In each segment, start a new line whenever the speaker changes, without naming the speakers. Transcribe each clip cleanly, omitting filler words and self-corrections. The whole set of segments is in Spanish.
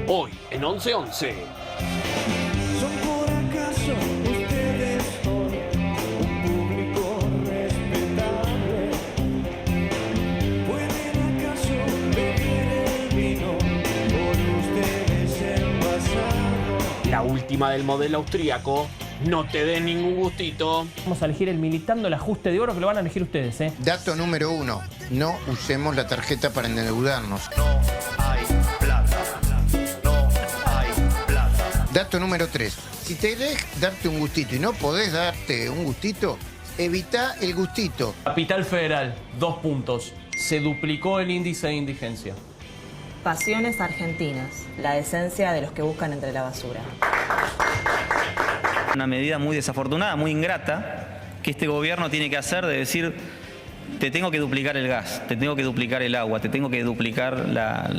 Hoy en 11:11.
¿Son por acaso ustedes hoy un público respetable? ¿Pueden acaso beber el vino por ustedes envasado?
La última del modelo austríaco. No te den ningún gustito.
Vamos a elegir el Militando el ajuste de oro que lo van a elegir ustedes, ¿eh?
Dato número 1. No usemos la tarjeta para endeudarnos.
No hay plata. No hay plata.
Dato número 3. Si te querés darte un gustito y no podés darte un gustito, evita el gustito.
Capital Federal, 2 puntos. Se duplicó el índice de indigencia.
Pasiones argentinas, la decencia de los que buscan entre la basura.
Una medida muy desafortunada, muy ingrata, que este gobierno tiene que hacer de decir, te tengo que duplicar el gas, te tengo que duplicar el agua, te tengo que duplicar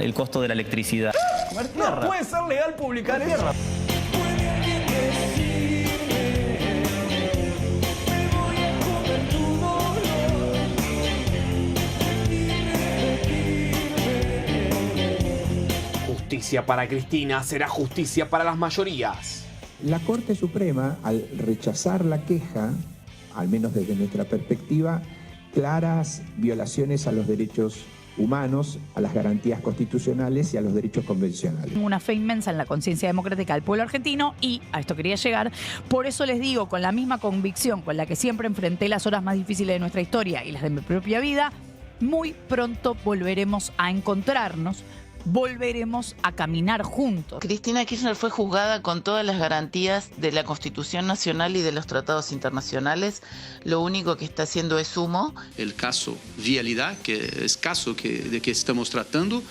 el costo de la electricidad.
No puede ser legal publicar eso.
¿Puede alguien decirme? Me voy a comer tu dolor y repetirme.
Justicia para Cristina será justicia para las mayorías.
La Corte Suprema, al rechazar la queja, al menos desde nuestra perspectiva, claras violaciones a los derechos humanos, a las garantías constitucionales y a los derechos convencionales.
Una fe inmensa en la conciencia democrática del pueblo argentino y a esto quería llegar. Por eso les digo, con la misma convicción con la que siempre enfrenté las horas más difíciles de nuestra historia y las de mi propia vida, muy pronto volveremos a encontrarnos. Volveremos a caminar juntos.
Cristina Kirchner fue juzgada con todas las garantías de la Constitución Nacional y de los tratados internacionales. Lo único que está haciendo es humo.
El caso Vialidad, que es caso de que estamos tratando,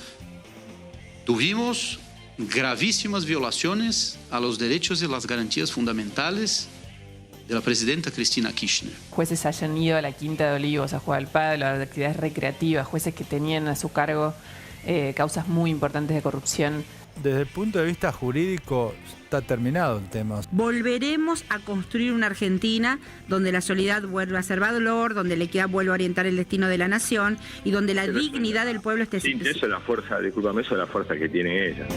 tuvimos gravísimas violaciones a los derechos y las garantías fundamentales de la presidenta Cristina Kirchner.
Jueces hayan ido a la Quinta de Olivos a jugar al pádel, a las actividades recreativas, jueces que tenían a su cargo causas muy importantes de corrupción.
Desde el punto de vista jurídico está terminado el tema.
Volveremos a construir una Argentina donde la solidaridad vuelva a ser valor, donde la equidad vuelva a orientar el destino de la nación y donde la dignidad del pueblo esté...
Sí, eso es la fuerza, discúlpame, eso es la fuerza que tiene ella.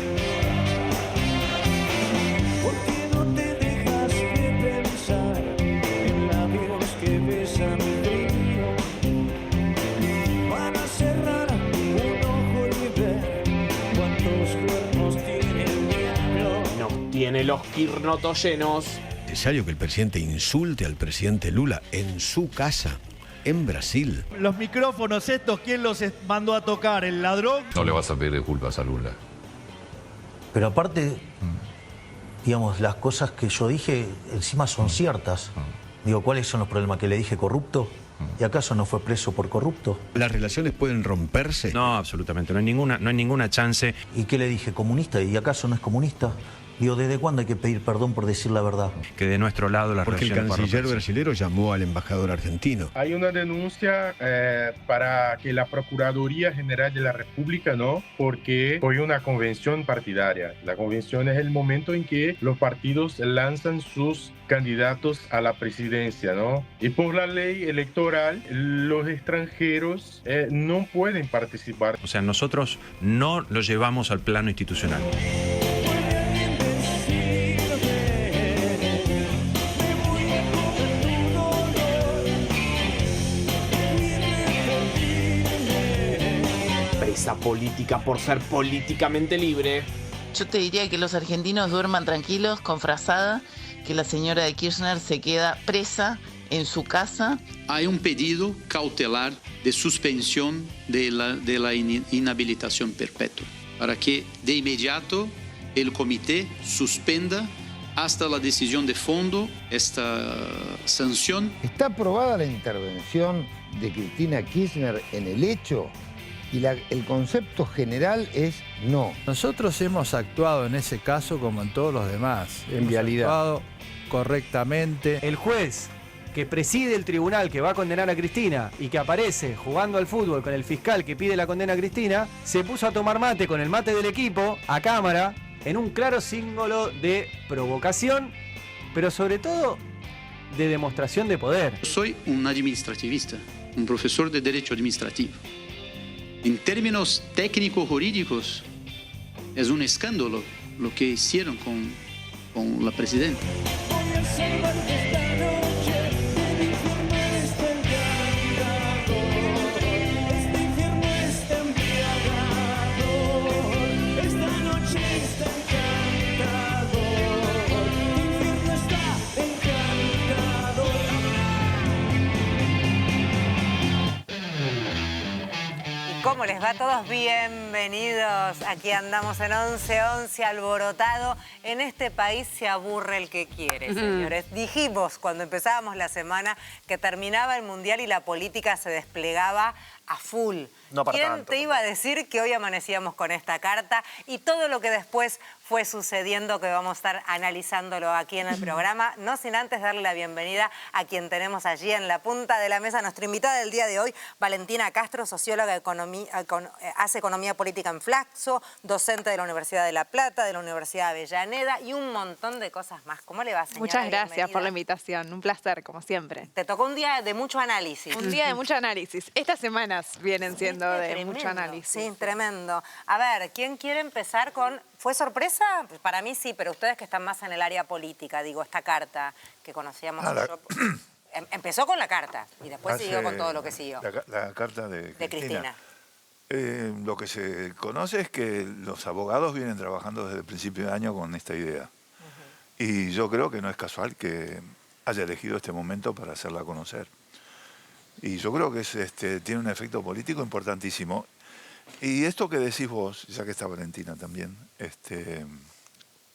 ¿Por qué no te dejas de pensar en labios que besan frío? Para cerrar un ojo y ver cuántos cuernos tiene el diablo.
Nos tiene los quirnotos llenos.
Es necesario que el presidente insulte al presidente Lula en su casa, en Brasil.
Los micrófonos estos, ¿quién los mandó a tocar? ¿El ladrón?
No le vas a pedir disculpas a Lula.
Pero aparte, digamos, las cosas que yo dije encima son ciertas. Digo, ¿cuáles son los problemas? ¿Que le dije corrupto? ¿Y acaso no fue preso por corrupto?
¿Las relaciones pueden romperse?
No, absolutamente, no hay ninguna chance.
¿Y qué le dije? ¿Comunista? ¿Y acaso no es comunista? Digo, ¿desde cuándo hay que pedir perdón por decir la verdad?
Que de nuestro lado las
Porque el canciller brasilero llamó al embajador argentino.
Hay una denuncia para que la Procuraduría General de la República, ¿no? Porque fue una convención partidaria. La convención es el momento en que los partidos lanzan sus candidatos a la presidencia, ¿no? Y por la ley electoral, los extranjeros no pueden participar.
O sea, nosotros no lo llevamos al plano institucional.
Presa política por ser políticamente libre.
Yo te diría que los argentinos duerman tranquilos con frazada, que la señora de Kirchner se queda presa en su casa.
Hay un pedido cautelar de suspensión de la inhabilitación perpetua para que de inmediato el comité suspenda hasta la decisión de fondo esta sanción.
Está aprobada la intervención de Cristina Kirchner en el hecho y el concepto general es no.
Nosotros hemos actuado en ese caso como en todos los demás.
En vialidad.
Actuado correctamente.
El juez que preside el tribunal que va a condenar a Cristina y que aparece jugando al fútbol con el fiscal que pide la condena a Cristina, se puso a tomar mate con el mate del equipo a cámara en un claro símbolo de provocación, pero sobre todo de demostración de poder.
Soy un administrativista, un profesor de Derecho Administrativo. En términos técnico-jurídicos, Es un escándalo lo que hicieron con la presidenta.
Voy a salvarte esta noche del infierno este encantador. Este infierno está embriagador. Esta noche está encantador. Tu infierno está encantador.
¿Cómo les va a todos? Bienvenidos. Aquí andamos en 11-11 alborotado. En este país se aburre el que quiere, señores. Dijimos cuando empezábamos la semana que terminaba el Mundial y la política se desplegaba a full.
No para
¿Quién
tanto,
te iba a decir que hoy amanecíamos con esta carta y todo lo que después fue sucediendo, que vamos a estar analizándolo aquí en el programa? No sin antes darle la bienvenida a quien tenemos allí en la punta de la mesa, nuestra invitada del día de hoy, Valentina Castro, socióloga, hace economía política en Flaxo, docente de la Universidad de La Plata, de la Universidad de Avellaneda y un montón de cosas más. ¿Cómo le va, señora?
Muchas gracias por la invitación, un placer, como siempre.
Te tocó un día de mucho análisis.
Un día de mucho análisis. Estas semanas vienen siendo de
tremendo,
mucho análisis.
Sí, tremendo. A ver, ¿quién quiere empezar con...? ¿Fue sorpresa? Para mí sí, pero ustedes que están más en el área política, digo, esta carta que conocíamos. Empezó con la carta y después siguió con todo lo que siguió.
La carta de
Cristina.
Lo que se conoce es que los abogados vienen trabajando desde el principio de año con esta idea. Y yo creo que no es casual que haya elegido este momento para hacerla conocer. Y yo creo que tiene un efecto político importantísimo. Y esto que decís vos, ya que está Valentina también,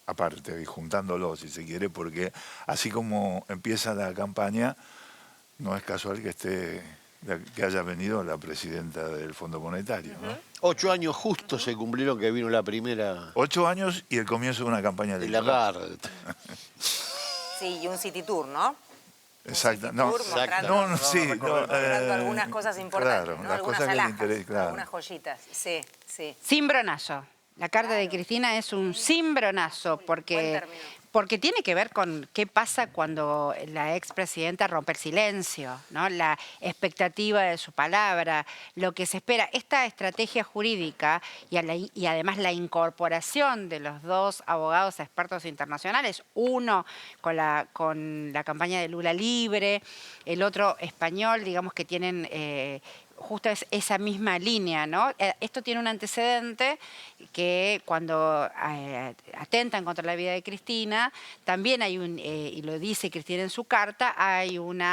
aparte, y juntándolo si se quiere, porque así como empieza la campaña, no es casual que haya venido la presidenta del Fondo Monetario, ¿no?
8 años justo se cumplieron que vino la primera...
8 años y el comienzo de una campaña electoral.
Sí, y un City Tour, ¿no?
Exacto.
Mostrando algunas cosas importantes,
claro,
¿no?
las
Algunas
cosas que le
alhajas,
interesan, claro.
algunas joyitas. Sí, sí.
Cimbronazo. La carta de Cristina es un cimbronazo porque tiene que ver con qué pasa cuando la expresidenta rompe el silencio, ¿no? La expectativa de su palabra, lo que se espera. Esta estrategia jurídica y además la incorporación de los dos abogados expertos internacionales, uno con la campaña de Lula Libre, el otro español, digamos que tienen... justo es esa misma línea, ¿no? Esto tiene un antecedente que cuando atentan contra la vida de Cristina, también hay y lo dice Cristina en su carta, hay un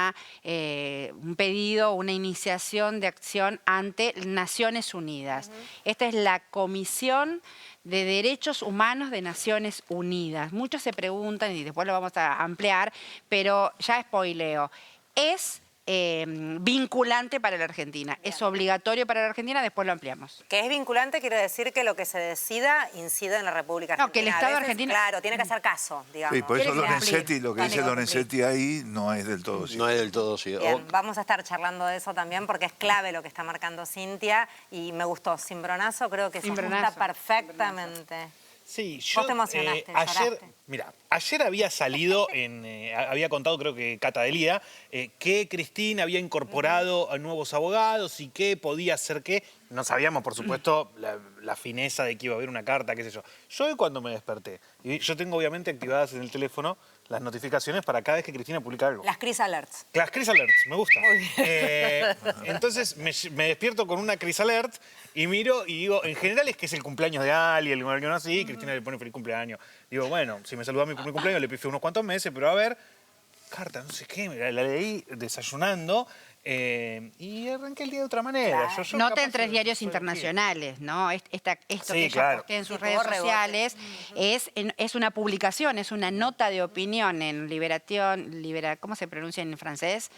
pedido, una iniciación de acción ante Naciones Unidas. Esta es la Comisión de Derechos Humanos de Naciones Unidas. Muchos se preguntan, y después lo vamos a ampliar, pero ya spoileo, es... vinculante para la Argentina. Es obligatorio para la Argentina, después lo ampliamos.
Que es vinculante quiere decir que lo que se decida incide en la República Argentina.
No, que el Estado argentino...
Claro, tiene que hacer caso, digamos.
Y por eso Lorenzetti, lo que dice Lorenzetti ahí no es del todo cierto.
No es del todo cierto.
Bien, vamos a estar charlando de eso también porque es clave lo que está marcando Cintia y me gustó. Cimbronazo creo que se ajusta perfectamente.
Sí,
Vos te emocionaste,
ayer había salido, había contado creo que Cata Delía, que Cristina había incorporado a nuevos abogados y que podía hacer que... No sabíamos, por supuesto, la fineza de que iba a haber una carta, qué sé yo. Yo hoy cuando me desperté, y yo tengo obviamente activadas en el teléfono las notificaciones para cada vez que Cristina publica algo.
Las Cris Alerts.
Las Cris Alerts, me gusta.
Muy bien.
Entonces me despierto con una Cris Alert y miro y digo, en general es que es el cumpleaños de alguien, alguien así, Cristina le pone feliz cumpleaños. Digo, bueno, si me saludó a mi cumpleaños le pifié unos cuantos meses, pero a ver, carta, no sé qué, la leí desayunando. Y arranqué el día de otra manera.
Claro. Nota en 3 diarios internacionales, ¿no? Esto que ella postea en sus redes sociales es una publicación, es una nota de opinión en ¿cómo se pronuncia en francés?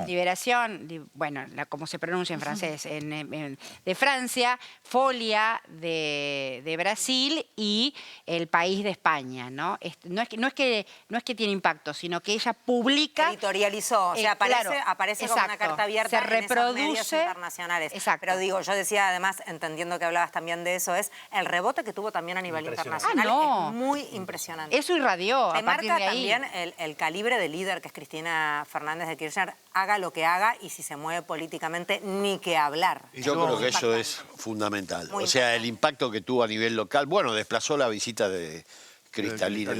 Liberación, bueno, como se pronuncia en francés, de Francia, Folia de Brasil y El País de España, ¿no? No es que tiene impacto, sino que ella publica...
Editorializó, o sea, aparece como una carta abierta
se
en esos medios
reproduce.
internacionales.
Exacto.
Pero digo, yo decía además, entendiendo que hablabas también de eso, es el rebote que tuvo también a nivel internacional. Es muy impresionante.
Eso irradió.
Te
a partir
marca
de ahí.
también el calibre de líder que es Cristina Fernández de Kirchner, haga lo que haga y si se mueve políticamente, ni que hablar.
Yo creo que eso es fundamental.
Muy
o sea, el impacto que tuvo a nivel local, bueno, desplazó la visita de Cristalina.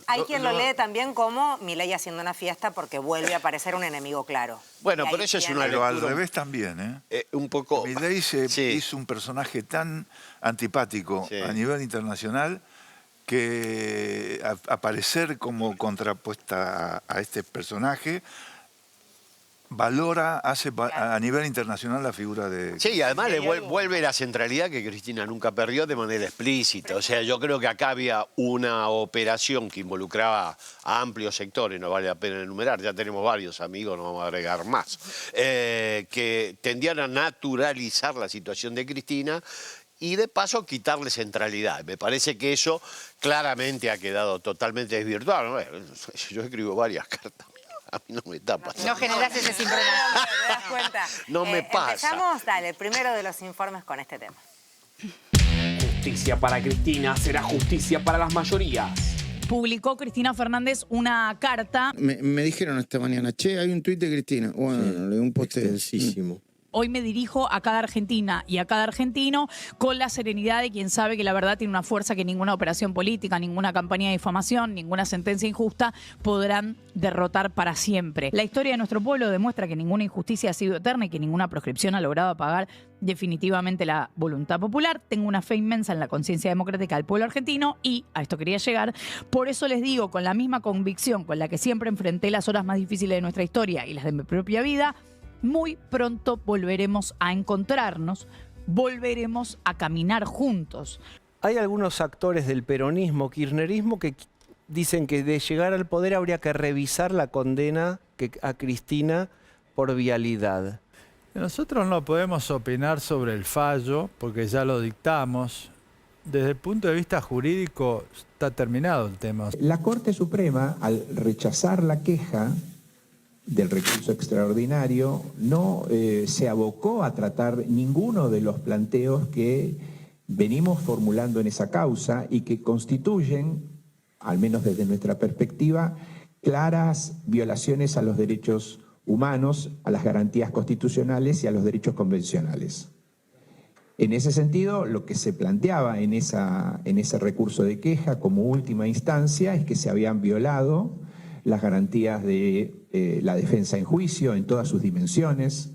Hay quien lo lee también como Milei haciendo una fiesta porque vuelve a aparecer un enemigo claro.
Bueno, pero eso es una
Pero al
lectura
revés también, ¿eh?
un poco...
Milei hizo un personaje tan antipático a nivel internacional que aparecer como contrapuesta a este personaje hace a nivel internacional la figura de...
Sí, y además le vuelve la centralidad que Cristina nunca perdió de manera explícita. O sea, yo creo que acá había una operación que involucraba a amplios sectores, no vale la pena enumerar, ya tenemos varios amigos, no vamos a agregar más, que tendían a naturalizar la situación de Cristina y de paso quitarle centralidad. Me parece que eso claramente ha quedado totalmente desvirtuado. ¿No? Yo escribo varias cartas. A mí no me está pasando.
No generás ese cimbronazo.
¿Te das cuenta?
No me pasa.
Empezamos, dale, primero de los informes con este tema.
Justicia para Cristina será justicia para las mayorías.
Publicó Cristina Fernández una carta.
Me dijeron esta mañana, che, hay un tuit de Cristina. Bueno, leí un post extensísimo.
Hoy me dirijo a cada argentina y a cada argentino con la serenidad de quien sabe que la verdad tiene una fuerza que ninguna operación política, ninguna campaña de difamación, ninguna sentencia injusta podrán derrotar para siempre. La historia de nuestro pueblo demuestra que ninguna injusticia ha sido eterna y que ninguna proscripción ha logrado apagar definitivamente la voluntad popular. Tengo una fe inmensa en la conciencia democrática del pueblo argentino y a esto quería llegar. Por eso les digo, con la misma convicción con la que siempre enfrenté las horas más difíciles de nuestra historia y las de mi propia vida, muy pronto volveremos a encontrarnos, volveremos a caminar juntos.
Hay algunos actores del peronismo, kirchnerismo, que dicen que de llegar al poder habría que revisar la condena a Cristina por vialidad.
Nosotros no podemos opinar sobre el fallo porque ya lo dictamos. Desde el punto de vista jurídico está terminado el tema.
La Corte Suprema, al rechazar la queja del recurso extraordinario, no se abocó a tratar ninguno de los planteos que venimos formulando en esa causa y que constituyen, al menos desde nuestra perspectiva, claras violaciones a los derechos humanos, a las garantías constitucionales y a los derechos convencionales. En ese sentido, lo que se planteaba en ese recurso de queja como última instancia es que se habían violado las garantías de la defensa en juicio en todas sus dimensiones,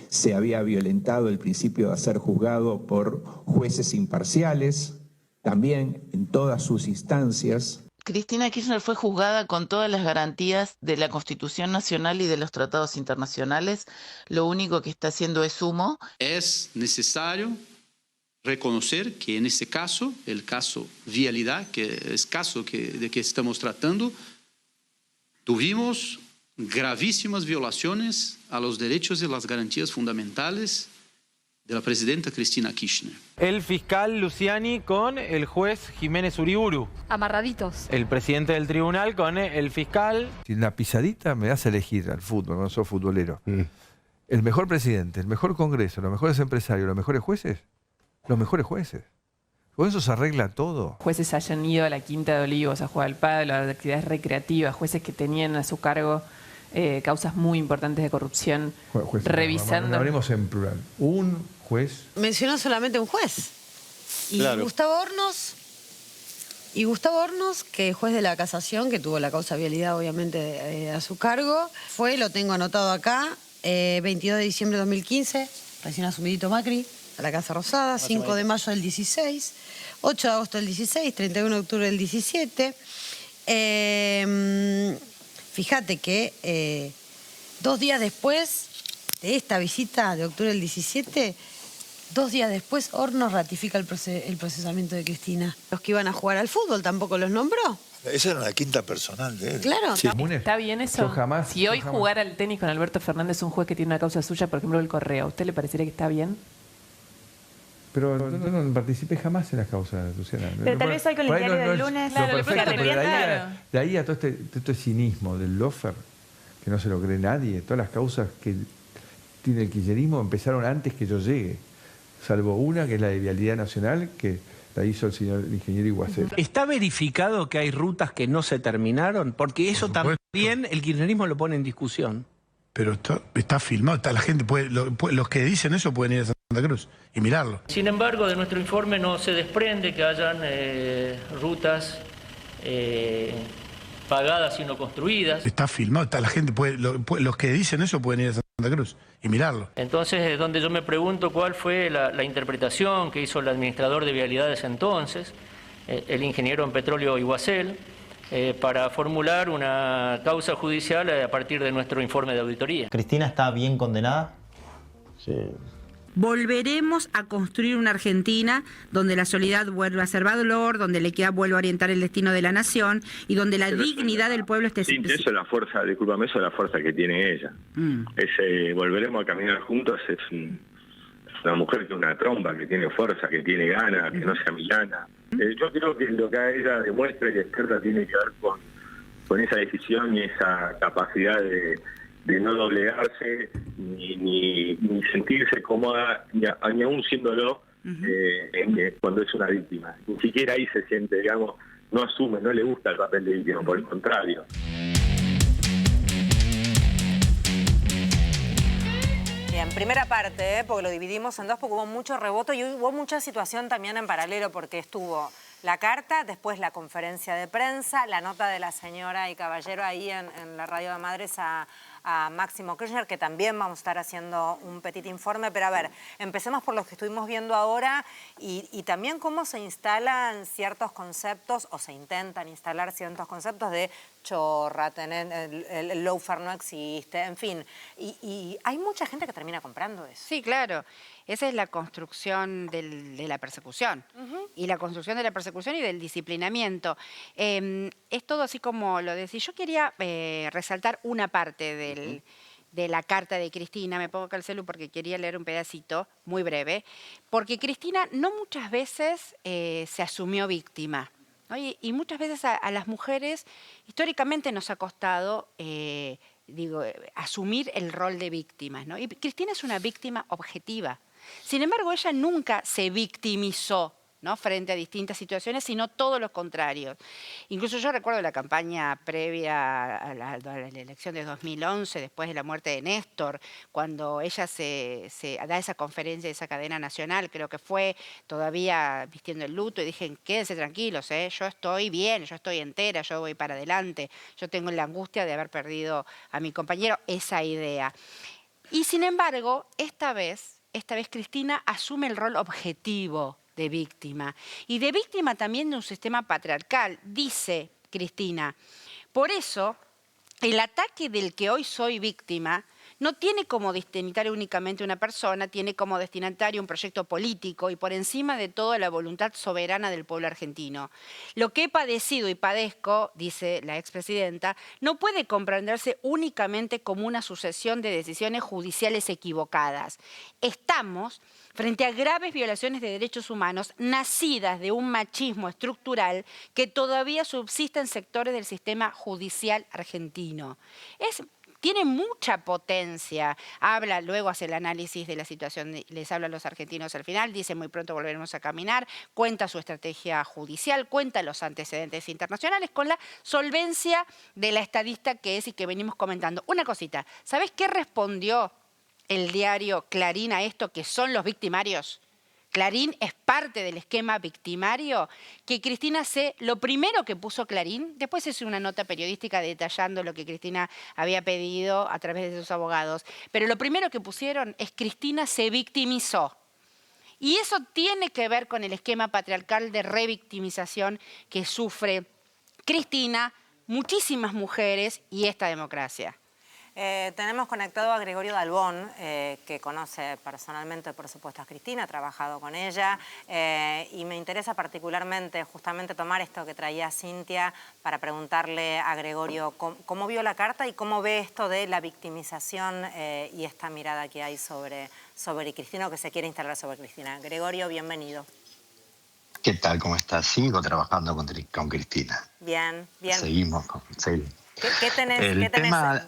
se había violentado el principio de ser juzgado por jueces imparciales, también en todas sus instancias.
Cristina Kirchner fue juzgada con todas las garantías de la Constitución Nacional y de los tratados internacionales. Lo único que está haciendo es humo.
Es necesario reconocer que en este caso, el caso vialidad, que es caso de que estamos tratando, tuvimos gravísimas violaciones a los derechos y las garantías fundamentales de la presidenta Cristina Kirchner.
El fiscal Luciani con el juez Jiménez Uriburu.
Amarraditos.
El presidente del tribunal con el fiscal.
Si en la pisadita me das a elegir al fútbol, no soy futbolero. El mejor presidente, el mejor congreso, los mejores empresarios, los mejores jueces. Los mejores jueces. Con eso se arregla todo.
Jueces hayan ido a la Quinta de Olivos a jugar al pádel, a las actividades recreativas, jueces que tenían a su cargo causas muy importantes de corrupción, revisando...
No hablemos en plural. Un juez...
Mencionó solamente un juez. Y
Claro.
Gustavo Hornos, que es juez de la casación, que tuvo la causa vialidad obviamente a su cargo, lo tengo anotado acá, 22 de diciembre de 2015, recién asumidito Macri, a la Casa Rosada, 5 de mayo del 16, 8 de agosto del 16, 31 de octubre del 17. Fíjate que 2 días después de esta visita de octubre del 17, 2 días después Hornos ratifica el procesamiento de Cristina. Los que iban a jugar al fútbol tampoco los nombró.
Esa era la quinta personal de él.
Claro.
Sí.
¿Está bien eso? Si hoy
jamás.
jugara al tenis con Alberto Fernández, un juez que tiene una causa suya, por ejemplo, el Correa, ¿a usted le parecería que está bien?
Pero no participé jamás en las causas, Luciana.
Pero tal vez hoy con el diario del lunes,
Claro,
se arrepienta.
de ahí a todo este cinismo del lofer, que no se lo cree nadie. Todas las causas que tiene el kirchnerismo empezaron antes que yo llegue, salvo una que es la de Vialidad Nacional, que la hizo el ingeniero Iguacel.
¿Está verificado que hay rutas que no se terminaron? Porque eso también el kirchnerismo lo pone en discusión.
Pero está filmado, la gente los que dicen eso pueden ir a Santa Cruz y mirarlo.
Sin embargo, de nuestro informe no se desprende que hayan rutas pagadas y no construidas.
Está filmado, la gente los que dicen eso pueden ir a Santa Cruz y mirarlo.
Entonces es donde yo me pregunto cuál fue la interpretación que hizo el administrador de vialidades entonces, el ingeniero en petróleo Iguacel, para formular una causa judicial a partir de nuestro informe de auditoría.
¿Cristina está bien condenada?
Sí.
Volveremos a construir una Argentina donde la solidaridad vuelva a ser valor, donde la equidad vuelva a orientar el destino de la nación y donde la dignidad del pueblo esté...
Sí, eso es la fuerza, discúlpame, eso es la fuerza que tiene ella. Volveremos a caminar juntos, es una mujer que es una trompa, que tiene fuerza, que tiene ganas, que no sea milana. Yo creo que lo que ella demuestra y despierta tiene que ver con esa decisión y esa capacidad de no doblegarse ni sentirse cómoda, ni aún siéndolo cuando es una víctima. Ni siquiera ahí se siente, digamos, no asume, no le gusta el papel de víctima, por el contrario.
Bien, primera parte, porque lo dividimos en dos, porque hubo mucho rebote y hubo mucha situación también en paralelo, porque estuvo la carta, después la conferencia de prensa, la nota de la señora y caballero ahí en la radio de Madres a Máximo Kirchner, que también vamos a estar haciendo un petit informe. Pero a ver, empecemos por lo que estuvimos viendo ahora y también cómo se instalan ciertos conceptos, o se intentan instalar ciertos conceptos de chorra, el lawfare no existe, en fin. Y hay mucha gente que termina comprando eso.
Sí, claro. Esa es la construcción de la persecución. Y la construcción de la persecución y del disciplinamiento. Es todo así como lo decís. Yo quería resaltar una parte de la carta de Cristina. Me pongo acá el celu porque quería leer un pedacito muy breve. Porque Cristina no muchas veces se asumió víctima, ¿no? Y muchas veces a las mujeres históricamente nos ha costado... asumir el rol de víctimas, ¿no? Y Cristina es una víctima objetiva. Sin embargo, ella nunca se victimizó, ¿no?, frente a distintas situaciones, sino todo lo contrario. Incluso yo recuerdo la campaña previa a la elección de 2011, después de la muerte de Néstor, cuando ella se da esa conferencia de esa cadena nacional, creo que fue todavía vistiendo el luto, y dije, quédense tranquilos, yo estoy bien, yo estoy entera, yo voy para adelante, yo tengo la angustia de haber perdido a mi compañero, esa idea. Y sin embargo, esta vez Cristina asume el rol objetivo de víctima. Y de víctima también de un sistema patriarcal, dice Cristina. Por eso, el ataque del que hoy soy víctima no tiene como destinatario únicamente una persona, tiene como destinatario un proyecto político y por encima de todo la voluntad soberana del pueblo argentino. Lo que he padecido y padezco, dice la expresidenta, no puede comprenderse únicamente como una sucesión de decisiones judiciales equivocadas. Estamos frente a graves violaciones de derechos humanos nacidas de un machismo estructural que todavía subsiste en sectores del sistema judicial argentino. Tiene mucha potencia. Habla, luego hace el análisis de la situación, les habla a los argentinos al final, dice muy pronto volveremos a caminar, cuenta su estrategia judicial, cuenta los antecedentes internacionales con la solvencia de la estadista que es y que venimos comentando. Una cosita, ¿sabés qué respondió el diario Clarín a esto, que son los victimarios? Clarín es parte del esquema victimario que Cristina lo primero que puso Clarín, después es una nota periodística detallando lo que Cristina había pedido a través de sus abogados, pero lo primero que pusieron es Cristina se victimizó. Y eso tiene que ver con el esquema patriarcal de revictimización que sufre Cristina, muchísimas mujeres y esta democracia.
Tenemos conectado a Gregorio Dalbón, que conoce personalmente, por supuesto, a Cristina, ha trabajado con ella, y me interesa particularmente justamente tomar esto que traía Cintia para preguntarle a Gregorio cómo vio la carta y cómo ve esto de la victimización y esta mirada que hay sobre Cristina o que se quiere instalar sobre Cristina. Gregorio, bienvenido.
¿Qué tal? ¿Cómo estás? Sigo trabajando con Cristina.
Bien, bien.
Seguimos. Sí.
¿Qué tenés?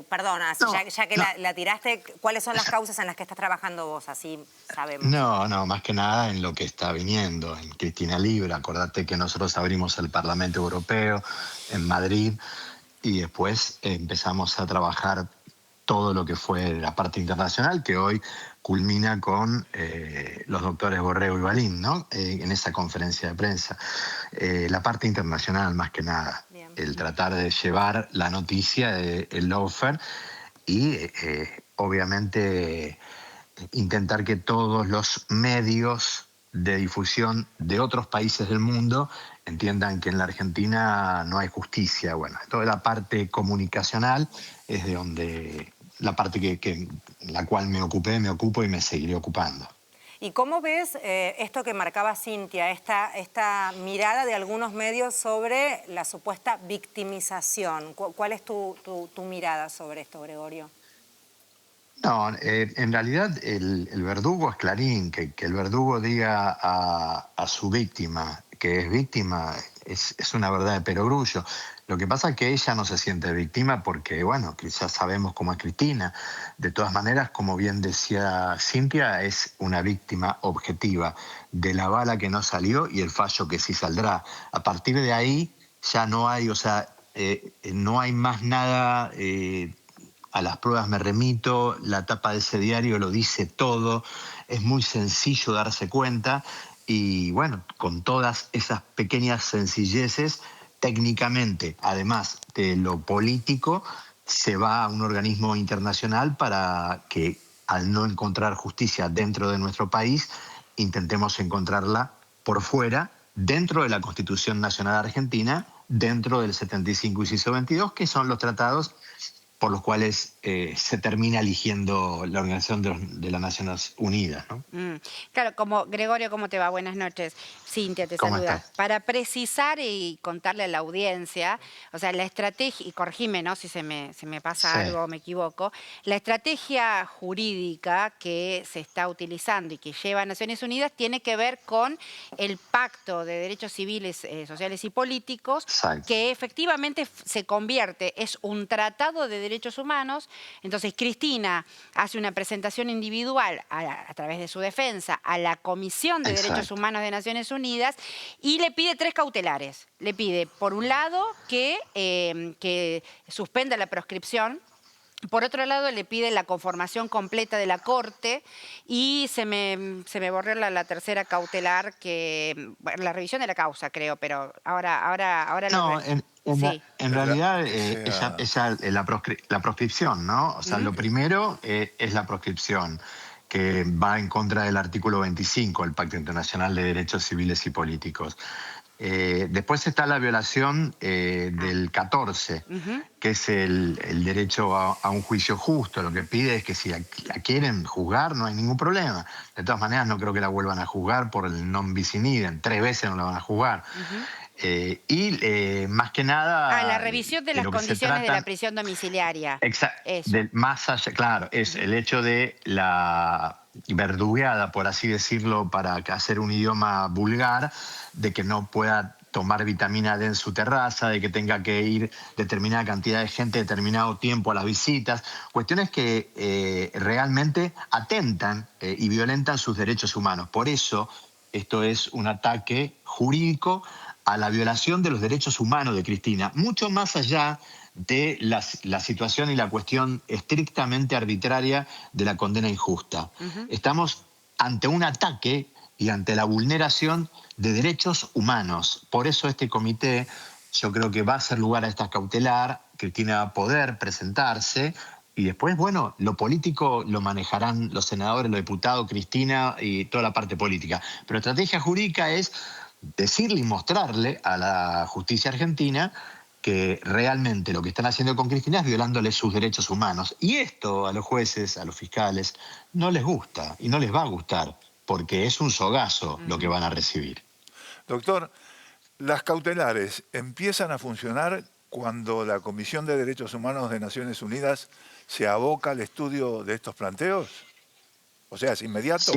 Perdona,
No,
ya que la tiraste, ¿cuáles son las causas en las que estás trabajando vos? Así sabemos.
No, más que nada en lo que está viniendo, en Cristina Libre. Acordate que nosotros abrimos el Parlamento Europeo en Madrid y después empezamos a trabajar todo lo que fue la parte internacional, que hoy culmina con los doctores Borrego y Balín, ¿no? En esa conferencia de prensa. La parte internacional, más que nada. Bien. El tratar de llevar la noticia del lawfare y, obviamente, intentar que todos los medios de difusión de otros países del mundo entiendan que en la Argentina no hay justicia. Bueno, toda la parte comunicacional es de donde la parte en la cual me ocupo y me seguiré ocupando.
¿Y cómo ves esto que marcaba Cintia, esta mirada de algunos medios sobre la supuesta victimización? ¿Cuál es tu mirada sobre esto, Gregorio?
No, en realidad el verdugo es Clarín. Que el verdugo diga a su víctima que es víctima es una verdad de perogrullo. Lo que pasa es que ella no se siente víctima porque, bueno, quizás sabemos cómo es Cristina. De todas maneras, como bien decía Cintia, es una víctima objetiva de la bala que no salió y el fallo que sí saldrá. A partir de ahí ya no hay, no hay más nada. A las pruebas me remito, la tapa de ese diario lo dice todo, es muy sencillo darse cuenta y bueno, con todas esas pequeñas sencilleces, técnicamente, además de lo político, se va a un organismo internacional para que al no encontrar justicia dentro de nuestro país, intentemos encontrarla por fuera, dentro de la Constitución Nacional Argentina, dentro del 75 y inciso 22, que son los tratados por los cuales se termina eligiendo la Organización de las Naciones Unidas, ¿no?
Claro, como Gregorio, ¿cómo te va? Buenas noches. Cintia te saluda. Para precisar y contarle a la audiencia, o sea, la estrategia, y corregime, ¿no? Si se me pasa algo o me equivoco, la estrategia jurídica que se está utilizando y que lleva a Naciones Unidas tiene que ver con el Pacto de Derechos Civiles, Sociales y Políticos, que efectivamente se convierte, es un tratado de derechos humanos. Entonces Cristina hace una presentación individual a través de su defensa a la Comisión de Derechos Humanos de Naciones Unidas y le pide 3 cautelares. Le pide, por un lado, que suspenda la proscripción. Por otro lado, le pide la conformación completa de la Corte y se me borró la tercera cautelar, la revisión de la causa, creo, pero ahora
no, en realidad la proscripción, ¿no? O sea, lo primero es la proscripción, que va en contra del artículo 25 del Pacto Internacional de Derechos Civiles y Políticos. Después está la violación del 14, que es el derecho a un juicio justo. Lo que pide es que si la quieren juzgar no hay ningún problema. De todas maneras no creo que la vuelvan a juzgar por el non bis in idem. 3 veces no la van a juzgar. Más que nada...
la revisión de las condiciones de la prisión domiciliaria.
Exacto. Más allá, claro, es el hecho de la verdugueada, por así decirlo, para hacer un idioma vulgar, de que no pueda tomar vitamina D en su terraza, de que tenga que ir determinada cantidad de gente determinado tiempo a las visitas, cuestiones que realmente atentan y violentan sus derechos humanos. Por eso esto es un ataque jurídico a la violación de los derechos humanos de Cristina, mucho más allá de la situación y la cuestión estrictamente arbitraria de la condena injusta. Estamos ante un ataque y ante la vulneración de derechos humanos. Por eso este comité, yo creo que va a hacer lugar a esta cautelar, Cristina va a poder presentarse y después, bueno, lo político lo manejarán los senadores, los diputados, Cristina y toda la parte política. Pero la estrategia jurídica es decirle y mostrarle a la justicia argentina que realmente lo que están haciendo con Cristina es violándole sus derechos humanos. Y esto a los jueces, a los fiscales, no les gusta y no les va a gustar, porque es un sogazo lo que van a recibir.
Doctor, ¿las cautelares empiezan a funcionar cuando la Comisión de Derechos Humanos de Naciones Unidas se aboca al estudio de estos planteos? O sea, ¿es inmediato?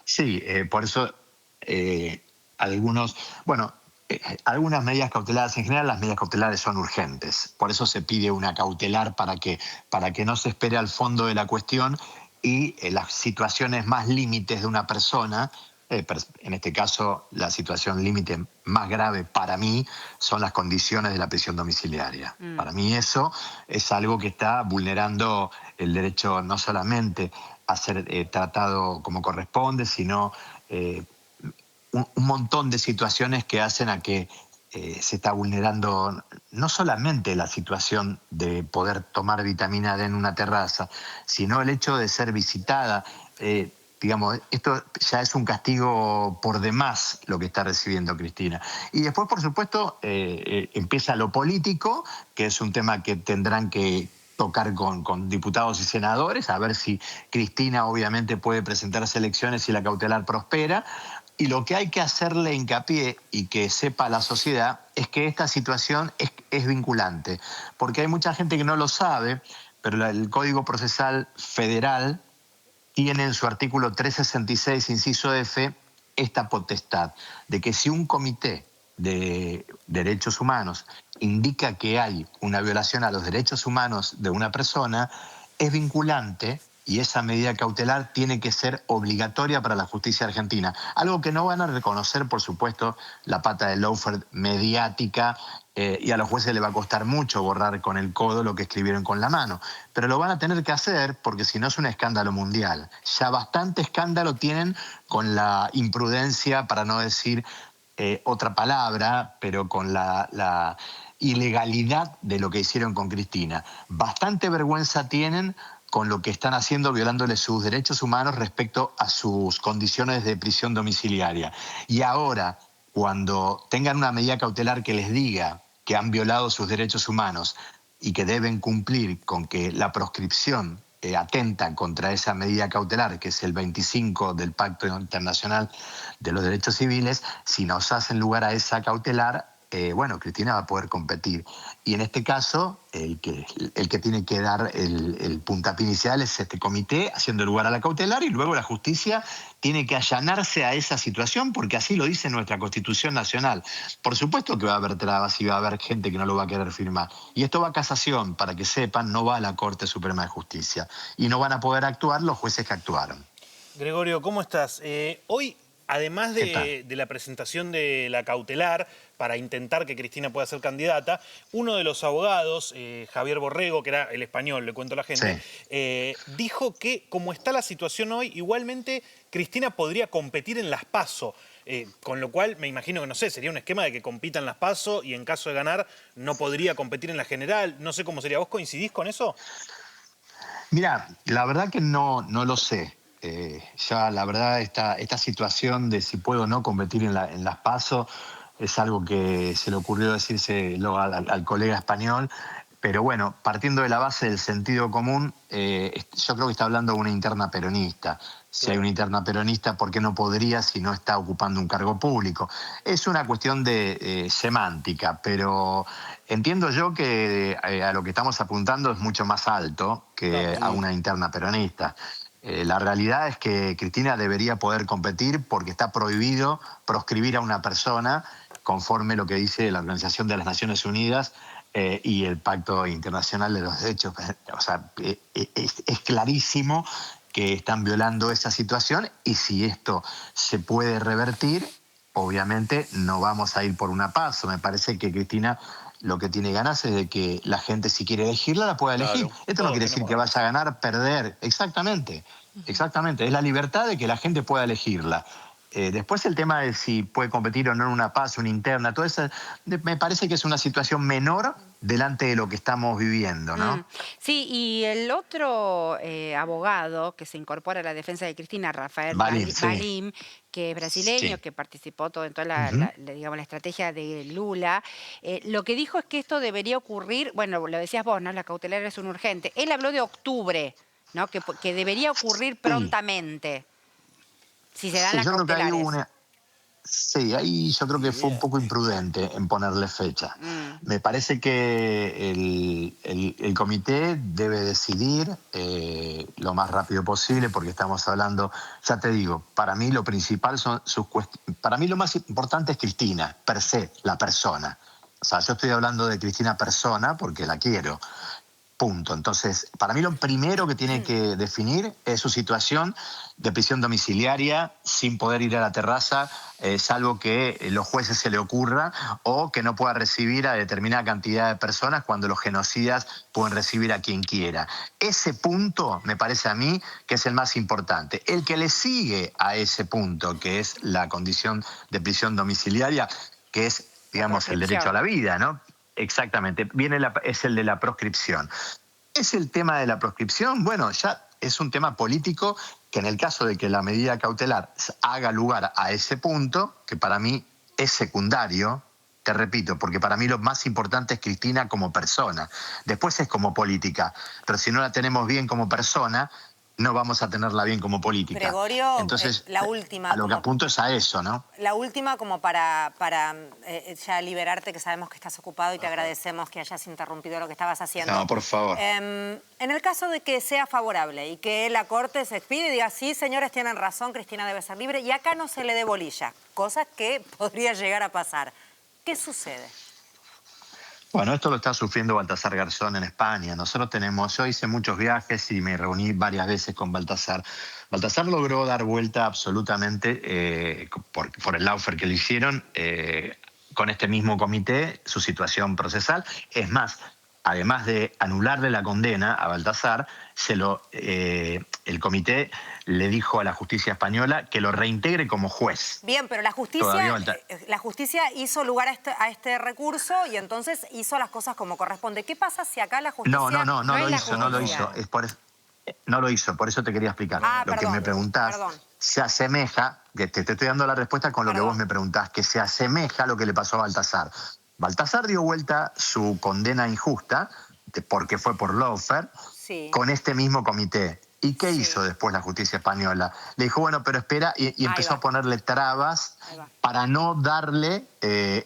Sí, por eso algunos... Bueno, algunas medidas cautelares, en general las medidas cautelares son urgentes, por eso se pide una cautelar para que no se espere al fondo de la cuestión y las situaciones más límites de una persona, en este caso la situación límite más grave para mí son las condiciones de la prisión domiciliaria. Para mí eso es algo que está vulnerando el derecho no solamente a ser tratado como corresponde, sino un montón de situaciones que hacen a que se está vulnerando no solamente la situación de poder tomar vitamina D en una terraza, sino el hecho de ser visitada. Digamos, esto ya es un castigo por demás lo que está recibiendo Cristina. Y después, por supuesto, empieza lo político, que es un tema que tendrán que tocar con diputados y senadores, a ver si Cristina obviamente puede presentarse a elecciones y la cautelar prospera. Y lo que hay que hacerle hincapié y que sepa la sociedad es que esta situación es vinculante. Porque hay mucha gente que no lo sabe, pero el Código Procesal Federal tiene en su artículo 366, inciso F, esta potestad de que si un comité de derechos humanos indica que hay una violación a los derechos humanos de una persona, es vinculante y esa medida cautelar tiene que ser obligatoria para la justicia argentina. Algo que no van a reconocer, por supuesto, la pata de lawfare mediática, y a los jueces les va a costar mucho borrar con el codo lo que escribieron con la mano. Pero lo van a tener que hacer porque si no es un escándalo mundial. Ya bastante escándalo tienen con la imprudencia, para no decir otra palabra, pero con la ilegalidad de lo que hicieron con Cristina. Bastante vergüenza tienen con lo que están haciendo, violándole sus derechos humanos respecto a sus condiciones de prisión domiciliaria. Y ahora, cuando tengan una medida cautelar que les diga que han violado sus derechos humanos y que deben cumplir con que la proscripción atenta contra esa medida cautelar, que es el 25 del Pacto Internacional de los Derechos Civiles, si nos hacen lugar a esa cautelar, bueno, Cristina va a poder competir. Y en este caso, el que tiene que dar el puntapié inicial es este comité, haciendo lugar a la cautelar, y luego la justicia tiene que allanarse a esa situación, porque así lo dice nuestra Constitución Nacional. Por supuesto que va a haber trabas y va a haber gente que no lo va a querer firmar. Y esto va a casación, para que sepan, no va a la Corte Suprema de Justicia. Y no van a poder actuar los jueces que actuaron.
Gregorio, ¿cómo estás? Hoy, además de la presentación de la cautelar para intentar que Cristina pueda ser candidata, uno de los abogados, Javier Borrego, que era el español, le cuento a la gente, dijo que como está la situación hoy, igualmente Cristina podría competir en las PASO, con lo cual me imagino que, no sé, sería un esquema de que compita en las PASO y en caso de ganar no podría competir en la general. No sé cómo sería. ¿Vos coincidís con eso?
Mira, la verdad que no lo sé. Ya la verdad esta situación de si puedo o no competir en las PASO es algo que se le ocurrió decírselo al colega español, pero bueno, partiendo de la base del sentido común, yo creo que está hablando de una interna peronista. Si hay una interna peronista, ¿por qué no podría si no está ocupando un cargo público? Es una cuestión de semántica, pero entiendo yo que a lo que estamos apuntando es mucho más alto que a una interna peronista. La realidad es que Cristina debería poder competir porque está prohibido proscribir a una persona conforme lo que dice la Organización de las Naciones Unidas y el Pacto Internacional de los Derechos. O sea, es clarísimo que están violando esa situación y si esto se puede revertir, obviamente no vamos a ir por una PASO. Me parece que Cristina lo que tiene ganas es de que la gente, si quiere elegirla, la pueda elegir. Esto no quiere decir que vaya a ganar, perder. Exactamente, exactamente. Es la libertad de que la gente pueda elegirla. Después el tema de si puede competir o no en una PASO, una interna, todo eso, me parece que es una situación menor delante de lo que estamos viviendo, ¿no?
Sí, y el otro abogado que se incorpora a la defensa de Cristina, Rafael Valim, que es brasileño, que participó en toda la estrategia de Lula, lo que dijo es que esto debería ocurrir, bueno, lo decías vos, ¿no? La cautelar es un urgente. Él habló de octubre, ¿no? Que debería ocurrir prontamente. Si se dan las cautelares.
Sí, ahí yo creo que fue un poco imprudente en ponerle fecha. Me parece que el comité debe decidir lo más rápido posible, porque estamos hablando, ya te digo, para mí lo principal son sus cuestiones. Para mí lo más importante es Cristina, per se, la persona. O sea, yo estoy hablando de Cristina persona porque la quiero. Punto. Entonces, para mí lo primero que tiene que definir es su situación de prisión domiciliaria sin poder ir a la terraza, salvo que los jueces se le ocurra, o que no pueda recibir a determinada cantidad de personas cuando los genocidas pueden recibir a quien quiera. Ese punto me parece a mí que es el más importante. El que le sigue a ese punto, que es la condición de prisión domiciliaria, que es, digamos, el derecho a la vida, ¿no? Exactamente, es el de la proscripción. ¿Es el tema de la proscripción? Bueno, ya es un tema político que en el caso de que la medida cautelar haga lugar a ese punto, que para mí es secundario, te repito, porque para mí lo más importante es Cristina como persona. Después es como política, pero si no la tenemos bien como persona, no vamos a tenerla bien como política.
Gregorio, entonces, la última.
A lo que apunto es a eso, ¿no?
La última como para ya liberarte, que sabemos que estás ocupado y te agradecemos que hayas interrumpido lo que estabas haciendo.
No, por favor.
En el caso de que sea favorable y que la Corte se expida y diga, sí, señores, tienen razón, Cristina debe ser libre, y acá no se le dé bolilla, cosa que podría llegar a pasar. ¿Qué sucede?
Bueno, esto lo está sufriendo Baltasar Garzón en España. Yo hice muchos viajes y me reuní varias veces con Baltasar. Baltasar logró dar vuelta absolutamente, por el lawfare que le hicieron, con este mismo comité, su situación procesal. Es más, además de anularle la condena a Baltasar, el comité le dijo a la justicia española que lo reintegre como juez.
Bien, pero la justicia hizo lugar a este recurso y entonces hizo las cosas como corresponde. ¿Qué pasa si acá la justicia
no lo hizo. No lo hizo, por eso te quería explicar. Que me preguntás se asemeja, que te estoy dando la respuesta con lo que vos me preguntás, que se asemeja a lo que le pasó a Baltasar. Baltasar dio vuelta su condena injusta, porque fue por lawfare, con este mismo comité. ¿Y qué hizo después la justicia española? Le dijo, bueno, pero espera, y empezó a ponerle trabas para no darle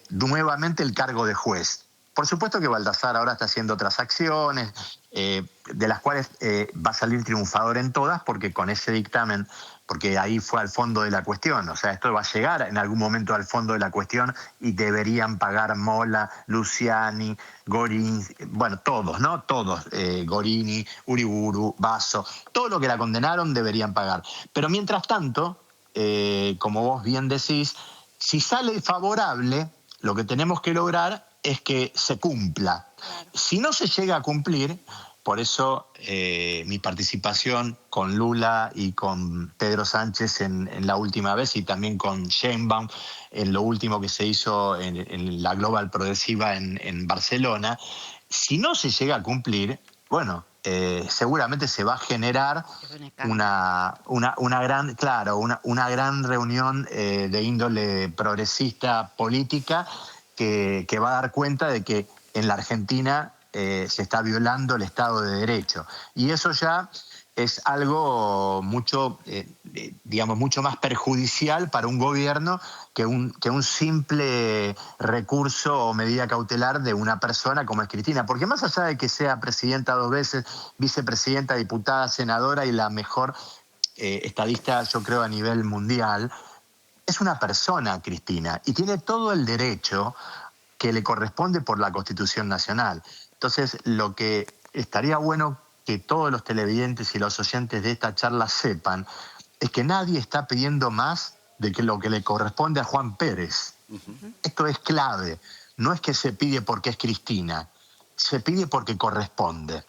nuevamente el cargo de juez. Por supuesto que Baltasar ahora está haciendo otras acciones, de las cuales va a salir triunfador en todas, porque con ese dictamen, porque ahí fue al fondo de la cuestión, o sea, esto va a llegar en algún momento al fondo de la cuestión y deberían pagar Mola, Luciani, Gorini, bueno, todos, ¿no? Todos, Gorini, Uriburu, Basso, todo lo que la condenaron deberían pagar. Pero mientras tanto, como vos bien decís, si sale favorable, lo que tenemos que lograr es que se cumpla. Si no se llega a cumplir, por eso mi participación con Lula y con Pedro Sánchez en la última vez, y también con Sheinbaum en lo último que se hizo en la Global Progresiva en Barcelona, si no se llega a cumplir, bueno, seguramente se va a generar una gran reunión de índole progresista política que va a dar cuenta de que en la Argentina se está violando el Estado de Derecho. Y eso ya es algo mucho más perjudicial para un gobierno que un simple recurso o medida cautelar de una persona como es Cristina. Porque más allá de que sea presidenta 2 veces, vicepresidenta, diputada, senadora y la mejor estadista, yo creo, a nivel mundial, es una persona, Cristina, y tiene todo el derecho que le corresponde por la Constitución Nacional. Entonces, lo que estaría bueno que todos los televidentes y los oyentes de esta charla sepan es que nadie está pidiendo más de que lo que le corresponde a Juan Pérez. Esto es clave. No es que se pide porque es Cristina, se pide porque corresponde.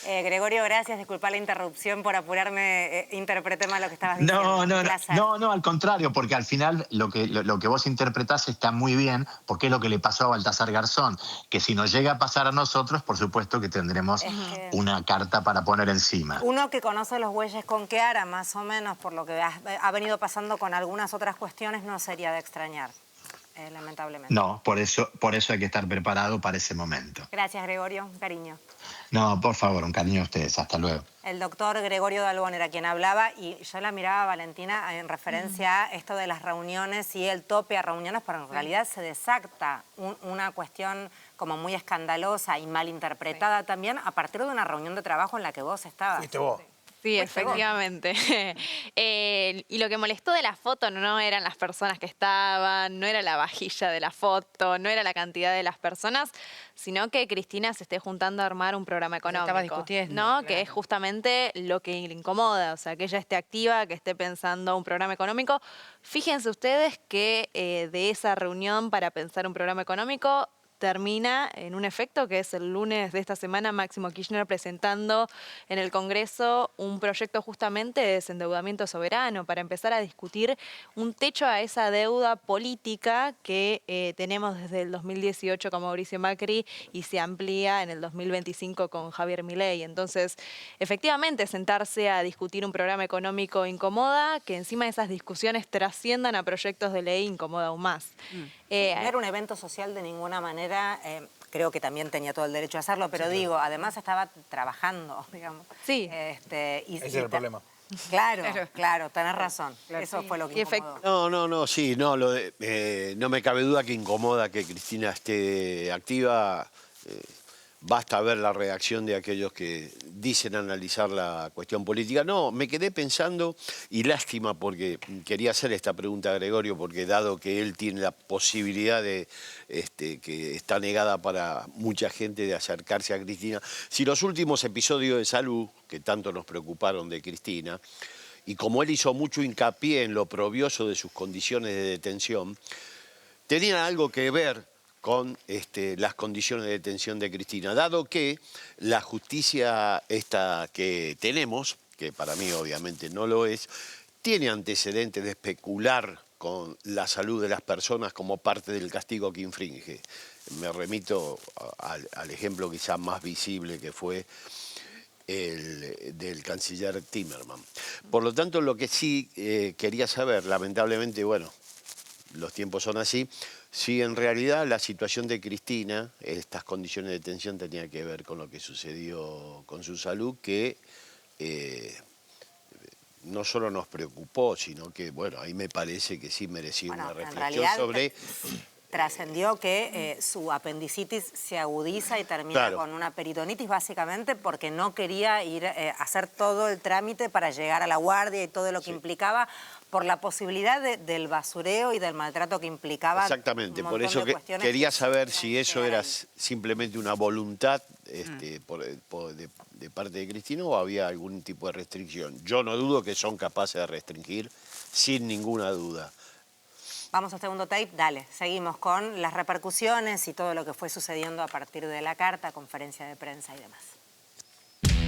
Gregorio, gracias. Disculpa la interrupción por apurarme. Interpreté mal lo que estabas diciendo.
No, al contrario, porque al final lo que vos interpretás está muy bien, porque es lo que le pasó a Baltasar Garzón, que si nos llega a pasar a nosotros, por supuesto que tendremos una carta para poner encima.
Uno que conoce los bueyes con qué ara, más o menos, por lo que ha venido pasando con algunas otras cuestiones, no sería de extrañar. lamentablemente.
No, por eso hay que estar preparado para ese momento.
Gracias, Gregorio. Un cariño.
No, por favor, un cariño a ustedes. Hasta luego.
El doctor Gregorio Dalbón era quien hablaba y yo la miraba a Valentina en referencia a esto de las reuniones y el tope a reuniones, pero en realidad se desacta una cuestión como muy escandalosa y mal interpretada también a partir de una reunión de trabajo en la que vos estabas.
Fuiste vos.
Sí, efectivamente. Y lo que molestó de la foto no eran las personas que estaban, no era la vajilla de la foto, no era la cantidad de las personas, sino que Cristina se esté juntando a armar un programa económico.
Estaba discutiendo.
¿No? Claro. Que es justamente lo que le incomoda, o sea, que ella esté activa, que esté pensando un programa económico. Fíjense ustedes que de esa reunión para pensar un programa económico termina en un efecto que es el lunes de esta semana Máximo Kirchner presentando en el Congreso un proyecto justamente de desendeudamiento soberano para empezar a discutir un techo a esa deuda política que tenemos desde el 2018 con Mauricio Macri y se amplía en el 2025 con Javier Milei. Entonces, efectivamente, sentarse a discutir un programa económico incomoda, que encima de esas discusiones trasciendan a proyectos de ley incomoda aún más.
No era un evento social de ninguna manera, creo que también tenía todo el derecho a hacerlo, pero sí, digo, además estaba trabajando, digamos.
Sí.
Ese es el problema.
Claro, tenés razón. Claro, eso fue lo que incomodó.
No me cabe duda que incomoda que Cristina esté activa. Basta ver la reacción de aquellos que dicen analizar la cuestión política. No, me quedé pensando, y lástima porque quería hacer esta pregunta a Gregorio, porque dado que él tiene la posibilidad de, que está negada para mucha gente de acercarse a Cristina, si los últimos episodios de salud, que tanto nos preocuparon de Cristina, y como él hizo mucho hincapié en lo oprobioso de sus condiciones de detención, tenían algo que ver con las condiciones de detención de Cristina, dado que la justicia esta que tenemos, que para mí obviamente no lo es, tiene antecedentes de especular con la salud de las personas como parte del castigo que infringe. Me remito al ejemplo quizá más visible que fue el del canciller Timmerman. Por lo tanto, lo que sí quería saber, lamentablemente, bueno, los tiempos son así, si en realidad la situación de Cristina, estas condiciones de detención tenían que ver con lo que sucedió con su salud, que no solo nos preocupó, sino que, bueno, ahí me parece que sí merecía una reflexión sobre...
Trascendió que su apendicitis se agudiza y termina con una peritonitis, básicamente porque no quería ir a hacer todo el trámite para llegar a la guardia y todo lo que implicaba, por la posibilidad del basureo y del maltrato que implicaba.
Exactamente, por eso quería saber si eso era simplemente una voluntad de parte de Cristina o había algún tipo de restricción. Yo no dudo que son capaces de restringir, sin ninguna duda.
Vamos al segundo tape, dale. Seguimos con las repercusiones y todo lo que fue sucediendo a partir de la carta, conferencia de prensa y demás.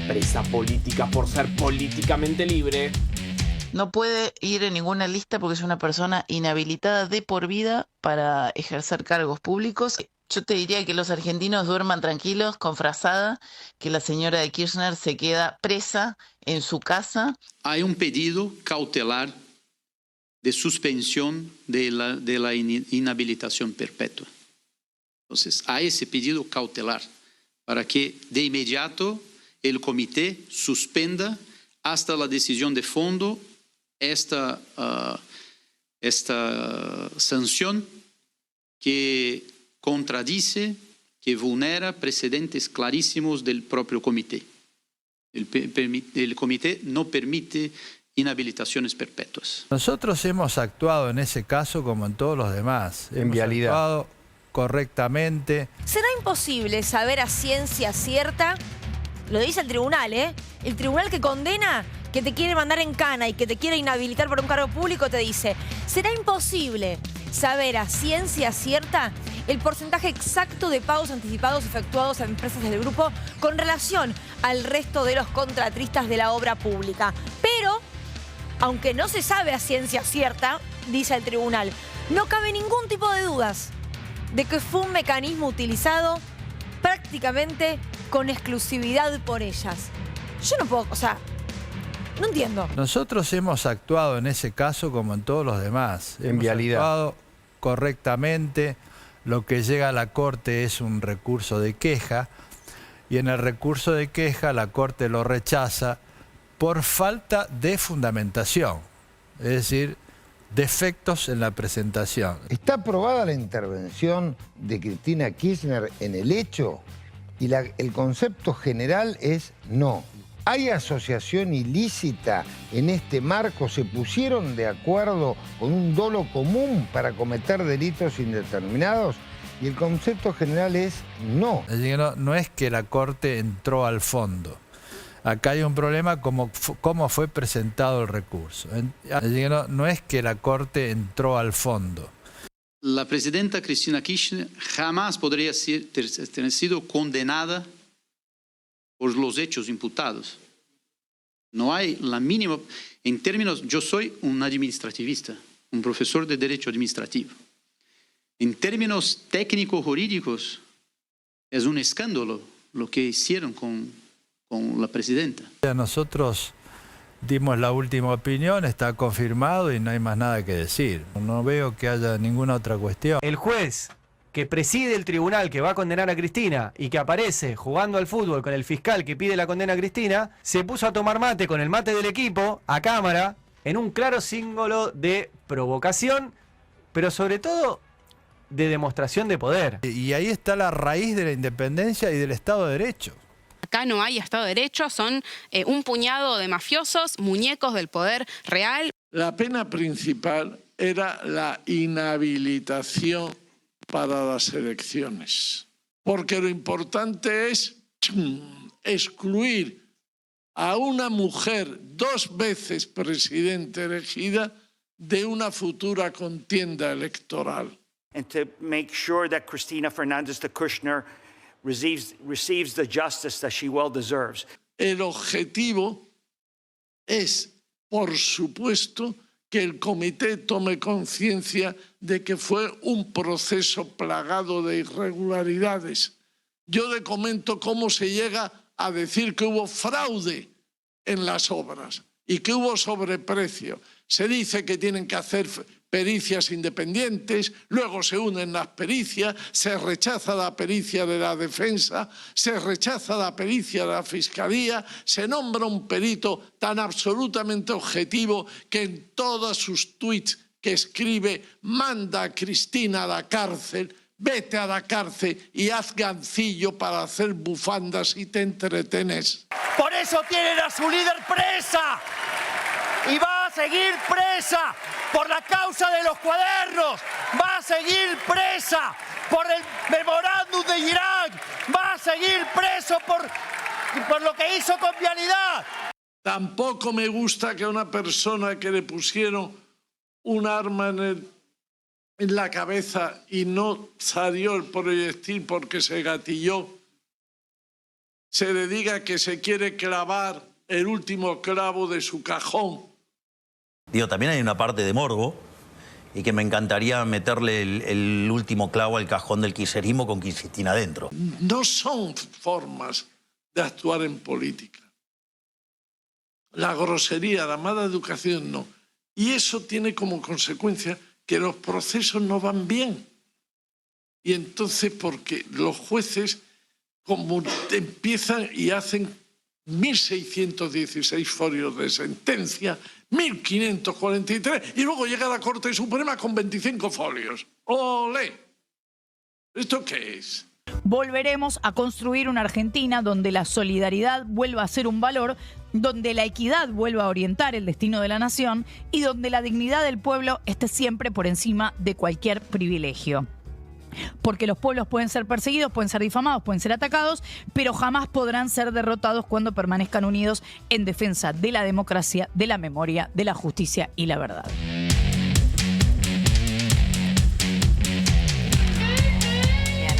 Presa política por ser políticamente libre.
No puede ir en ninguna lista porque es una persona inhabilitada de por vida para ejercer cargos públicos. Yo te diría que los argentinos duerman tranquilos con frazada, que la señora de Kirchner se queda presa en su casa.
Hay un pedido cautelar de suspensión de la inhabilitación perpetua. Entonces, hay ese pedido cautelar para que de inmediato el comité suspenda hasta la decisión de fondo esta sanción que contradice, que vulnera precedentes clarísimos del propio comité. El comité no permite inhabilitaciones perpetuas.
Nosotros hemos actuado en ese caso como en todos los demás.
En vialidad.
Hemos actuado correctamente.
¿Será imposible saber a ciencia cierta? Lo dice el tribunal, ¿eh? El tribunal que condena, que te quiere mandar en cana y que te quiere inhabilitar por un cargo público, te dice, ¿será imposible saber a ciencia cierta el porcentaje exacto de pagos anticipados efectuados a empresas del grupo con relación al resto de los contratistas de la obra pública? Pero, aunque no se sabe a ciencia cierta, dice el tribunal, no cabe ningún tipo de dudas de que fue un mecanismo utilizado prácticamente con exclusividad por ellas. Yo no puedo, o sea, no entiendo.
Nosotros hemos actuado en ese caso como en todos los demás.
En vialidad.
Hemos actuado correctamente, lo que llega a la Corte es un recurso de queja, y en el recurso de queja la Corte lo rechaza por falta de fundamentación, es decir, defectos en la presentación.
¿Está aprobada la intervención de Cristina Kirchner en el hecho? Y el concepto general es no. ¿Hay asociación ilícita en este marco? ¿Se pusieron de acuerdo con un dolo común para cometer delitos indeterminados? Y el concepto general es no.
No es que la Corte entró al fondo. Acá hay un problema como cómo fue presentado el recurso. No es que la Corte entró al fondo.
La presidenta Cristina Kirchner jamás podría tener sido condenada por los hechos imputados. No hay la mínima... En términos... Yo soy un administrativista, un profesor de Derecho Administrativo. En términos técnico-jurídicos, es un escándalo lo que hicieron con la presidenta.
Nosotros dimos la última opinión, está confirmado y no hay más nada que decir. No veo que haya ninguna otra cuestión.
El juez que preside el tribunal que va a condenar a Cristina y que aparece jugando al fútbol con el fiscal que pide la condena a Cristina, se puso a tomar mate con el mate del equipo, a cámara, en un claro símbolo de provocación, pero sobre todo de demostración de poder.
Y ahí está la raíz de la independencia y del Estado de Derecho.
Acá no hay Estado de Derecho, son un puñado de mafiosos, muñecos del poder real.
La pena principal era la inhabilitación para las elecciones, porque lo importante es excluir a una mujer 2 veces presidenta elegida de una futura contienda electoral.
And to make sure that Cristina Fernández de Kirchner receives the justice that she well deserves.
El objetivo es, por supuesto, que el comité tome conciencia de que fue un proceso plagado de irregularidades. Yo le comento cómo se llega a decir que hubo fraude en las obras y que hubo sobreprecio. Se dice que tienen que hacer pericias independientes, luego se unen las pericias, se rechaza la pericia de la defensa, se rechaza la pericia de la fiscalía, se nombra un perito tan absolutamente objetivo que en todos sus tuits que escribe manda a Cristina a la cárcel, vete a la cárcel y haz gancillo para hacer bufandas y te entretenes.
Por eso tienen a su líder presa y va a seguir presa por la causa de los cuadernos, va a seguir presa por el memorándum de Irak, va a seguir preso por lo que hizo con Vialidad.
Tampoco me gusta que a una persona que le pusieron un arma en la cabeza y no salió el proyectil porque se gatilló, se le diga que se quiere clavar el último clavo de su cajón.
Digo, también hay una parte de morbo y que me encantaría meterle el último clavo al cajón del kirchnerismo con Cristina adentro.
No son formas de actuar en política. La grosería, la mala educación, no. Y eso tiene como consecuencia que los procesos no van bien. Y entonces, porque los jueces, como empiezan y hacen 1.616 folios de sentencia, 1.543, y luego llega a la Corte Suprema con 25 folios. ¡Olé! ¿Esto qué es?
Volveremos a construir una Argentina donde la solidaridad vuelva a ser un valor, donde la equidad vuelva a orientar el destino de la nación y donde la dignidad del pueblo esté siempre por encima de cualquier privilegio. Porque los pueblos pueden ser perseguidos, pueden ser difamados, pueden ser atacados, pero jamás podrán ser derrotados cuando permanezcan unidos en defensa de la democracia, de la memoria, de la justicia y la verdad.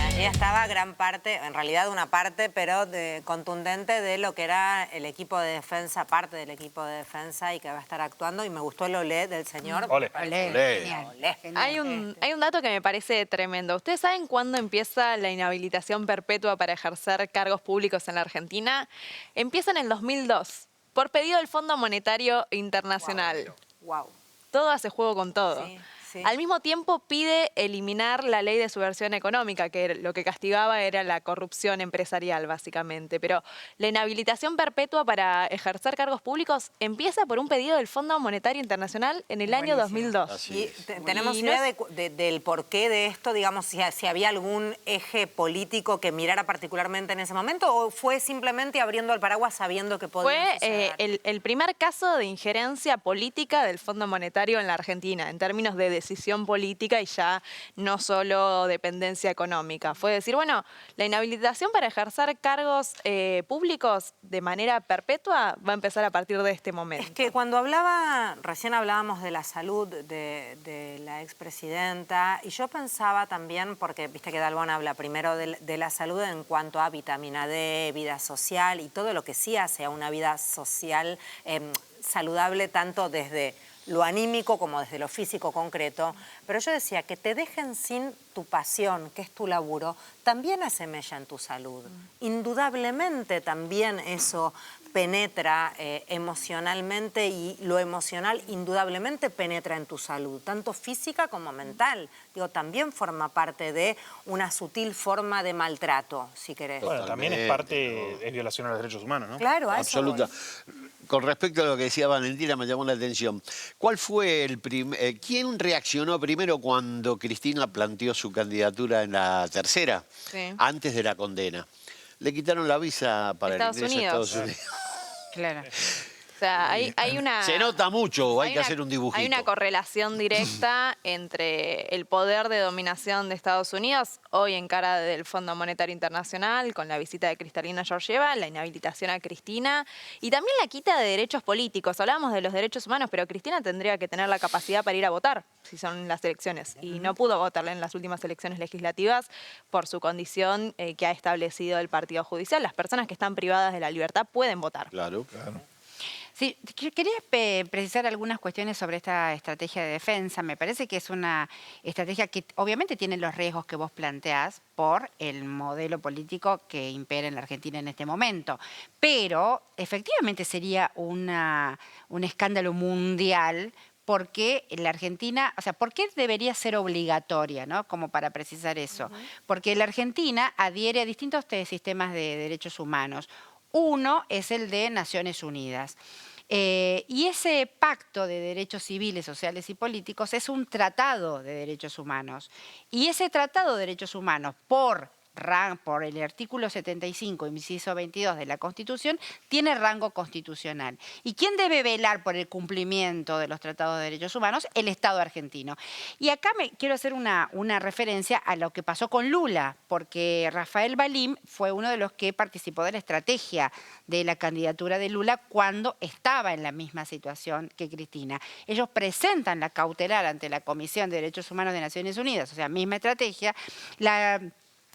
Allí estaba gran parte, en realidad una parte, pero contundente de lo que era el equipo de defensa, parte del equipo de defensa y que va a estar actuando. Y me gustó el olé del señor.
Olé.
Olé.
Hay un dato que me parece tremendo. ¿Ustedes saben cuándo empieza la inhabilitación perpetua para ejercer cargos públicos en la Argentina? Empieza en el 2002, por pedido del Fondo Monetario Internacional.
Wow.
Todo hace juego con todo.
Sí.
Al mismo tiempo pide eliminar la ley de subversión económica, que lo que castigaba era la corrupción empresarial, básicamente. Pero la inhabilitación perpetua para ejercer cargos públicos empieza por un pedido del Fondo Monetario Internacional en el año 2002.
Y ¿tenemos idea del porqué de esto? Digamos, si había algún eje político que mirara particularmente en ese momento, o fue simplemente abriendo el paraguas sabiendo que podía
suceder. Fue el primer caso de injerencia política del Fondo Monetario en la Argentina, en términos de decisión política y ya no solo dependencia económica. Fue decir, bueno, la inhabilitación para ejercer cargos públicos de manera perpetua va a empezar a partir de este momento.
Es que cuando recién hablábamos de la salud de la expresidenta, y yo pensaba también, porque viste que Dalbón habla primero de la salud en cuanto a vitamina D, vida social y todo lo que sí hace a una vida social saludable, tanto desde lo anímico como desde lo físico concreto, pero yo decía que te dejen sin tu pasión, que es tu laburo, también hace mella en tu salud. Indudablemente también eso penetra emocionalmente, y lo emocional indudablemente penetra en tu salud, tanto física como mental. Digo, también forma parte de una sutil forma de maltrato, si querés.
Bueno, también es parte, es violación a los derechos humanos, ¿no?
Claro, a eso
absoluta. Con respecto a lo que decía Valentina, me llamó la atención. ¿Cuál fue quién reaccionó primero cuando Cristina planteó su candidatura en la tercera, antes de la condena? Le quitaron la visa para el ingreso a Estados Unidos.
Claro. O sea, hay una...
Se nota mucho, hay que hacer un dibujito.
Hay una correlación directa entre el poder de dominación de Estados Unidos, hoy en cara del Fondo Monetario Internacional, con la visita de Kristalina Georgieva, la inhabilitación a Cristina, y también la quita de derechos políticos. Hablábamos de los derechos humanos, pero Cristina tendría que tener la capacidad para ir a votar, si son las elecciones, y no pudo votar en las últimas elecciones legislativas por su condición que ha establecido el Partido Judicial. Las personas que están privadas de la libertad pueden votar.
Claro, claro.
Sí, quería precisar algunas cuestiones sobre esta estrategia de defensa. Me parece que es una estrategia que obviamente tiene los riesgos que vos planteás por el modelo político que impera en la Argentina en este momento. Pero efectivamente sería un escándalo mundial, porque la Argentina, o sea, ¿por qué debería ser obligatoria, ¿no? Como para precisar eso. Porque la Argentina adhiere a distintos sistemas de derechos humanos. Uno es el de Naciones Unidas. Y ese pacto de derechos civiles, sociales y políticos es un tratado de derechos humanos. Y ese tratado de derechos humanos, por el artículo 75, inciso 22 de la Constitución, tiene rango constitucional. ¿Y quién debe velar por el cumplimiento de los tratados de derechos humanos? El Estado argentino. Y acá quiero hacer una referencia a lo que pasó con Lula, porque Rafael Balim fue uno de los que participó de la estrategia de la candidatura de Lula cuando estaba en la misma situación que Cristina. Ellos presentan la cautelar ante la Comisión de Derechos Humanos de Naciones Unidas, o sea, misma estrategia.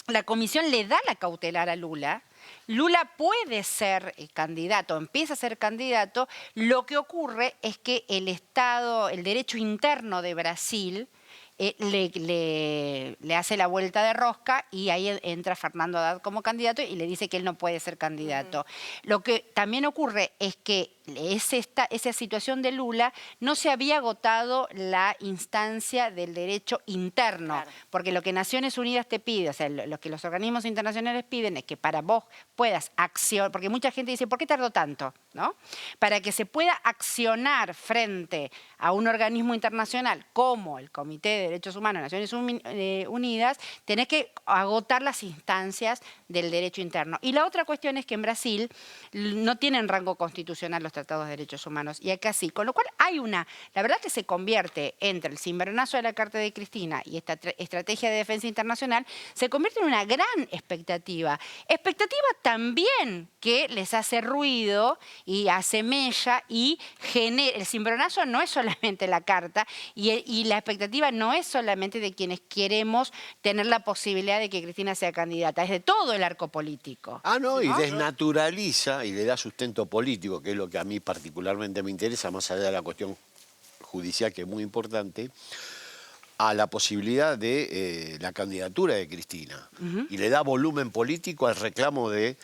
La comisión le da la cautelar a Lula. Lula puede ser candidato, empieza a ser candidato. Lo que ocurre es que el derecho interno de Brasil le hace la vuelta de rosca, y ahí entra Fernando Haddad como candidato y le dice que él no puede ser candidato. Lo que también ocurre es que esa situación de Lula no se había agotado la instancia del derecho interno, porque lo que Naciones Unidas te pide, o sea, lo que los organismos internacionales piden es que para vos puedas accionar, porque mucha gente dice, ¿por qué tardó tanto? ¿No? Para que se pueda accionar frente a un organismo internacional como el Comité de Derechos Humanos de Naciones Unidas, tenés que agotar las instancias del derecho interno. Y la otra cuestión es que en Brasil no tienen rango constitucional los tratados de derechos humanos, y acá sí, con lo cual la verdad que se convierte entre el cimbronazo de la Carta de Cristina y esta estrategia de defensa internacional, se convierte en una gran expectativa también que les hace ruido y hace mella, y el cimbronazo no es solamente la Carta, y la expectativa no es solamente de quienes queremos tener la posibilidad de que Cristina sea candidata, es de todo el arco político.
Y desnaturaliza y le da sustento político, que es lo que a mí particularmente me interesa, más allá de la cuestión judicial, que es muy importante, a la posibilidad de la candidatura de Cristina y le da volumen político al reclamo de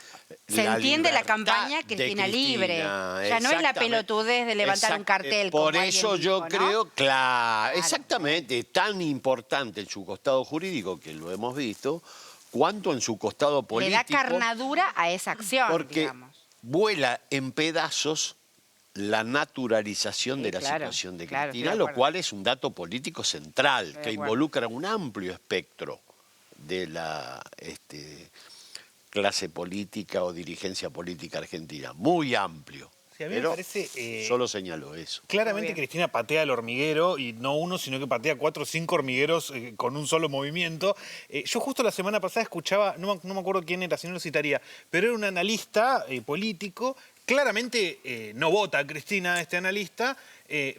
Se entiende la campaña Cristina Libre. Ya no es la pelotudez de levantar un cartel.
Por eso yo creo, claro, exactamente, tan importante en su costado jurídico, que lo hemos visto, cuanto en su costado político.
Le da carnadura a esa acción,
porque
digamos.
vuela en pedazos la naturalización de la situación de Cristina, lo cual es un dato político central, que involucra un amplio espectro de la clase política o dirigencia política argentina, muy amplio.
Sí, a mí
pero
me parece,
solo señaló eso.
Claramente Cristina patea el hormiguero, y no uno, sino que patea 4 o 5 hormigueros con un solo movimiento. Yo justo la semana pasada escuchaba, no me acuerdo quién era, si no lo citaría, pero era un analista político. Claramente no vota a Cristina este analista,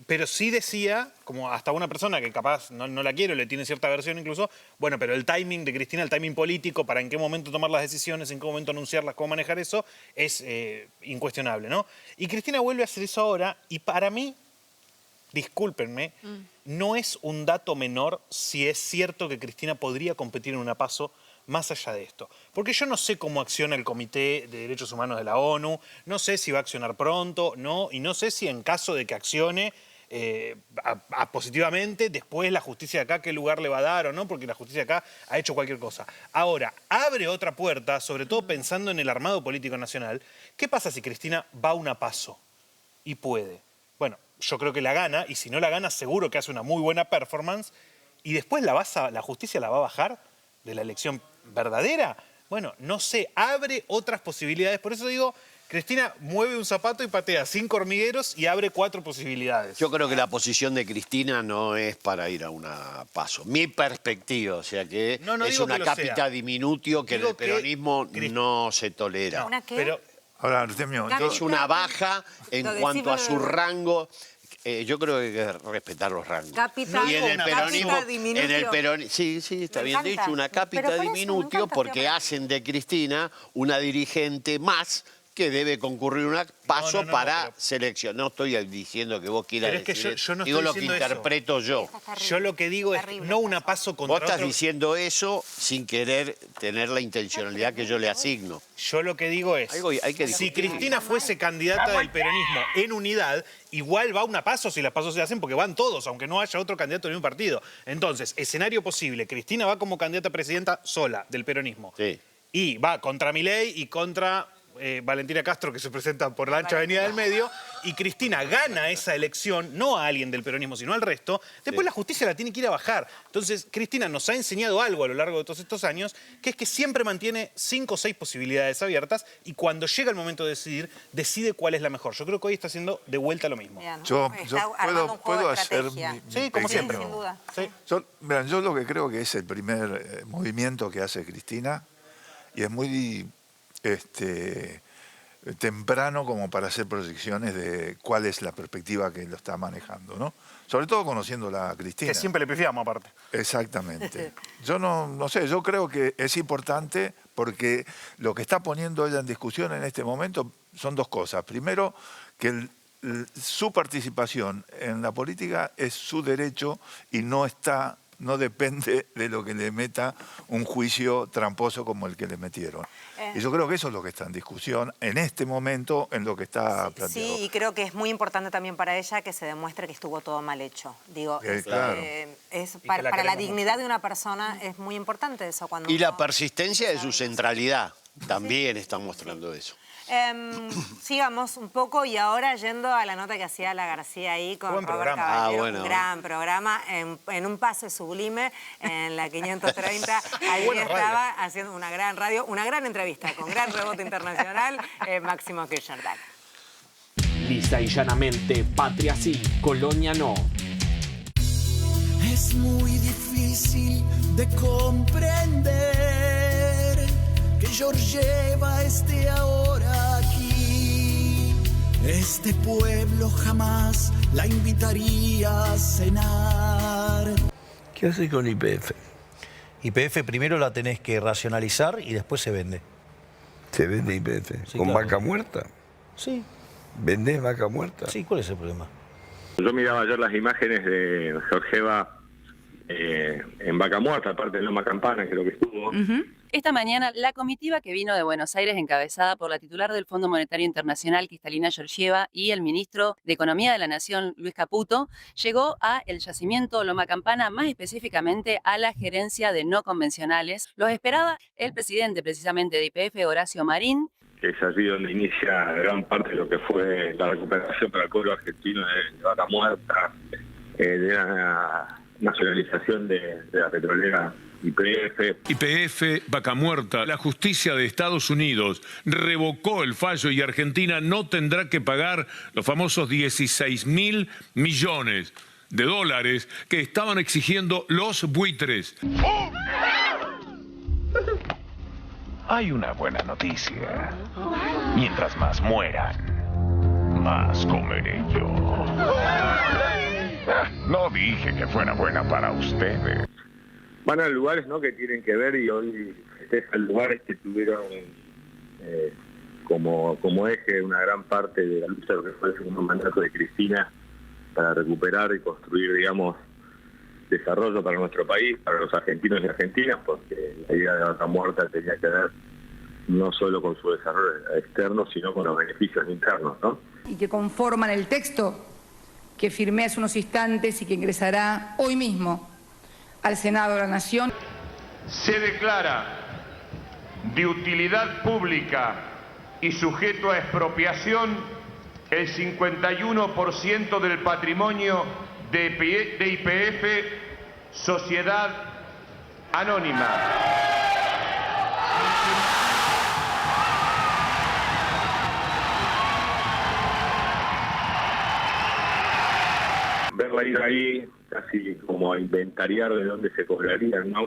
pero sí decía, como hasta una persona que capaz no la quiere, le tiene cierta aversión incluso, bueno, pero el timing de Cristina, el timing político, para en qué momento tomar las decisiones, en qué momento anunciarlas, cómo manejar eso, es incuestionable, ¿no? Y Cristina vuelve a hacer eso ahora, y para mí, discúlpenme, no es un dato menor si es cierto que Cristina podría competir en una PASO más allá de esto. Porque yo no sé cómo acciona el Comité de Derechos Humanos de la ONU, no sé si va a accionar pronto, y no sé si en caso de que accione positivamente, después la justicia de acá qué lugar le va a dar o no, porque la justicia de acá ha hecho cualquier cosa. Ahora, abre otra puerta, sobre todo pensando en el armado político nacional. ¿Qué pasa si Cristina va a una PASO y puede? Bueno, yo creo que la gana, y si no la gana, seguro que hace una muy buena performance, y después la justicia la va a bajar de la elección verdadera. Bueno, no sé, abre otras posibilidades. Por eso digo, Cristina mueve un zapato y patea 5 hormigueros y abre 4 posibilidades.
Yo creo que la posición de Cristina no es para ir a una PASO. Mi perspectiva, o sea que es una cápita diminutio que en el peronismo no se tolera.
¿Una qué?
Pero
ahora, Artemio,
es una baja en cuanto a su rango. Yo creo que hay que respetar los rangos.
Capital,
y en el peronismo, sí, está bien
encanta.
dicho, una cápita
Pero por eso,
diminutio, porque hacen de Cristina una dirigente más que debe concurrir una PASO para selección. No estoy diciendo que vos quieras
pero es que
decir,
yo no
digo
estoy
lo que
diciendo
interpreto yo.
Yo lo que digo es no una PASO contra
Vos estás
otro.
diciendo eso sin querer tener la intencionalidad que yo le asigno.
Yo lo que digo es,
hay que
si
discutir.
Cristina fuese candidata del peronismo en unidad, igual va a una PASO si las PASO se hacen, porque van todos, aunque no haya otro candidato en un partido. Entonces, escenario posible, Cristina va como candidata a presidenta sola del peronismo.
Sí.
Y va contra Milei y contra Valentina Castro, que se presenta por la ancha avenida del medio, y Cristina gana esa elección, no a alguien del peronismo, sino al resto, después la justicia la tiene que ir a bajar. Entonces, Cristina nos ha enseñado algo a lo largo de todos estos años, que es que siempre mantiene 5 o 6 posibilidades abiertas, y cuando llega el momento de decidir, decide cuál es la mejor. Yo creo que hoy está haciendo de vuelta lo mismo.
Yo puedo hacer
sí, como siempre.
Sin duda.
Sí.
Yo lo que creo que es el primer movimiento que hace Cristina, y es muy temprano como para hacer proyecciones de cuál es la perspectiva que lo está manejando, ¿no? Sobre todo conociéndola a Cristina.
Que siempre le pifiamos aparte.
Exactamente. Yo no sé, yo creo que es importante porque lo que está poniendo ella en discusión en este momento son 2 cosas. Primero, que su participación en la política es su derecho y no depende de lo que le meta un juicio tramposo como el que le metieron. Y yo creo que eso es lo que está en discusión en este momento, en lo que está planteado.
Sí, y creo que es muy importante también para ella que se demuestre que estuvo todo mal hecho. Digo,
claro.
Para la dignidad de una persona es muy importante eso. Cuando
Y la persistencia de su centralidad también está mostrando eso.
Sigamos un poco y ahora yendo a la nota que hacía la García ahí con
Buen
Robert
programa.
Caballero,
Bueno.
un gran programa, en un pase sublime en la 530. Ahí estaba haciendo una gran radio, una gran entrevista con gran rebote internacional, Máximo Kirchner.
Lisa y llanamente, patria sí, colonia no.
Es muy difícil de comprender que Georgieva esté ahora aquí. Este pueblo jamás la invitaría a cenar.
¿Qué hace con YPF?
YPF primero la tenés que racionalizar y después se vende.
¿Se vende YPF?
Sí,
¿Con
claro.
vaca muerta?
Sí.
¿Vendés vaca muerta?
Sí, ¿cuál es el problema?
Yo miraba ayer las imágenes de Georgieva
en Vaca Muerta, aparte de Loma Campana, creo que estuvo.
Esta mañana, la comitiva que vino de Buenos Aires, encabezada por la titular del Fondo Monetario Internacional, Kristalina Georgieva, y el ministro de Economía de la Nación, Luis Caputo, llegó a el yacimiento Loma Campana, más específicamente a la gerencia de no convencionales. Los esperaba el presidente, precisamente, de YPF, Horacio Marín.
Que es allí donde inicia gran parte de lo que fue la recuperación para el pueblo argentino de Vaca Muerta, de la nacionalización de la petrolera YPF.
YPF, Vaca Muerta. La justicia de Estados Unidos revocó el fallo y Argentina no tendrá que pagar los famosos 16.000 millones de dólares que estaban exigiendo los buitres.
Hay una buena noticia. Mientras más mueran, más comeré yo. No dije que fuera buena para ustedes.
Van a lugares, ¿no?, que tienen que ver, y hoy festejan lugares que tuvieron como eje una gran parte de la lucha de lo que fue el segundo mandato de Cristina para recuperar y construir, digamos, desarrollo para nuestro país, para los argentinos y argentinas, porque la idea de Vaca Muerta tenía que ver no solo con su desarrollo externo, sino con los beneficios internos, ¿no?
Y que conforman el texto que firmé hace unos instantes y que ingresará hoy mismo al Senado de la Nación.
Se declara de utilidad pública y sujeto a expropiación el 51% del patrimonio de YPF, Sociedad Anónima.
Verla ir ahí, casi como a inventariar de dónde se cobrarían, ¿no?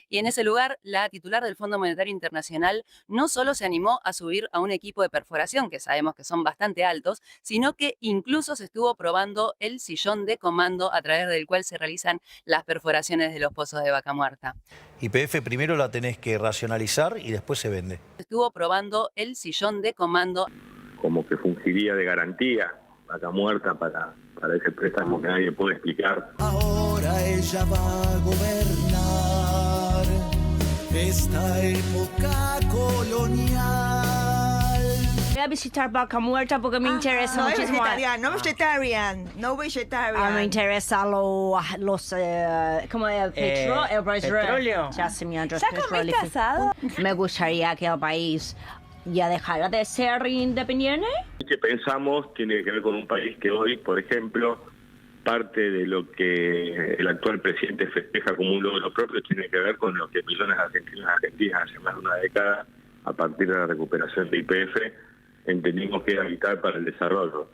Y en ese lugar, la titular del Fondo Monetario Internacional no solo se animó a subir a un equipo de perforación, que sabemos que son bastante altos, sino que incluso se estuvo probando el sillón de comando a través del cual se realizan las perforaciones de los pozos de Vaca Muerta.
YPF primero la tenés que racionalizar y después se vende.
Estuvo probando el sillón de comando.
Como que fungiría de garantía Vaca Muerta para ese préstamo que nadie puede explicar.
Ahora ella va a gobernar esta época colonial.
Voy a visitar Vaca Muerta porque me interesa muchísimo.
No vegetarian, no vegetarian.
Me interesa los como el petróleo. Yacimientos
¿Estás casado?
Me gustaría que el país ya dejara de ser independiente.
Que pensamos tiene que ver con un país que hoy, por ejemplo, parte de lo que el actual presidente festeja como un logro propio tiene que ver con lo que millones de argentinos y argentinas hace más de una década, a partir de la recuperación de YPF, entendimos que era vital para el desarrollo.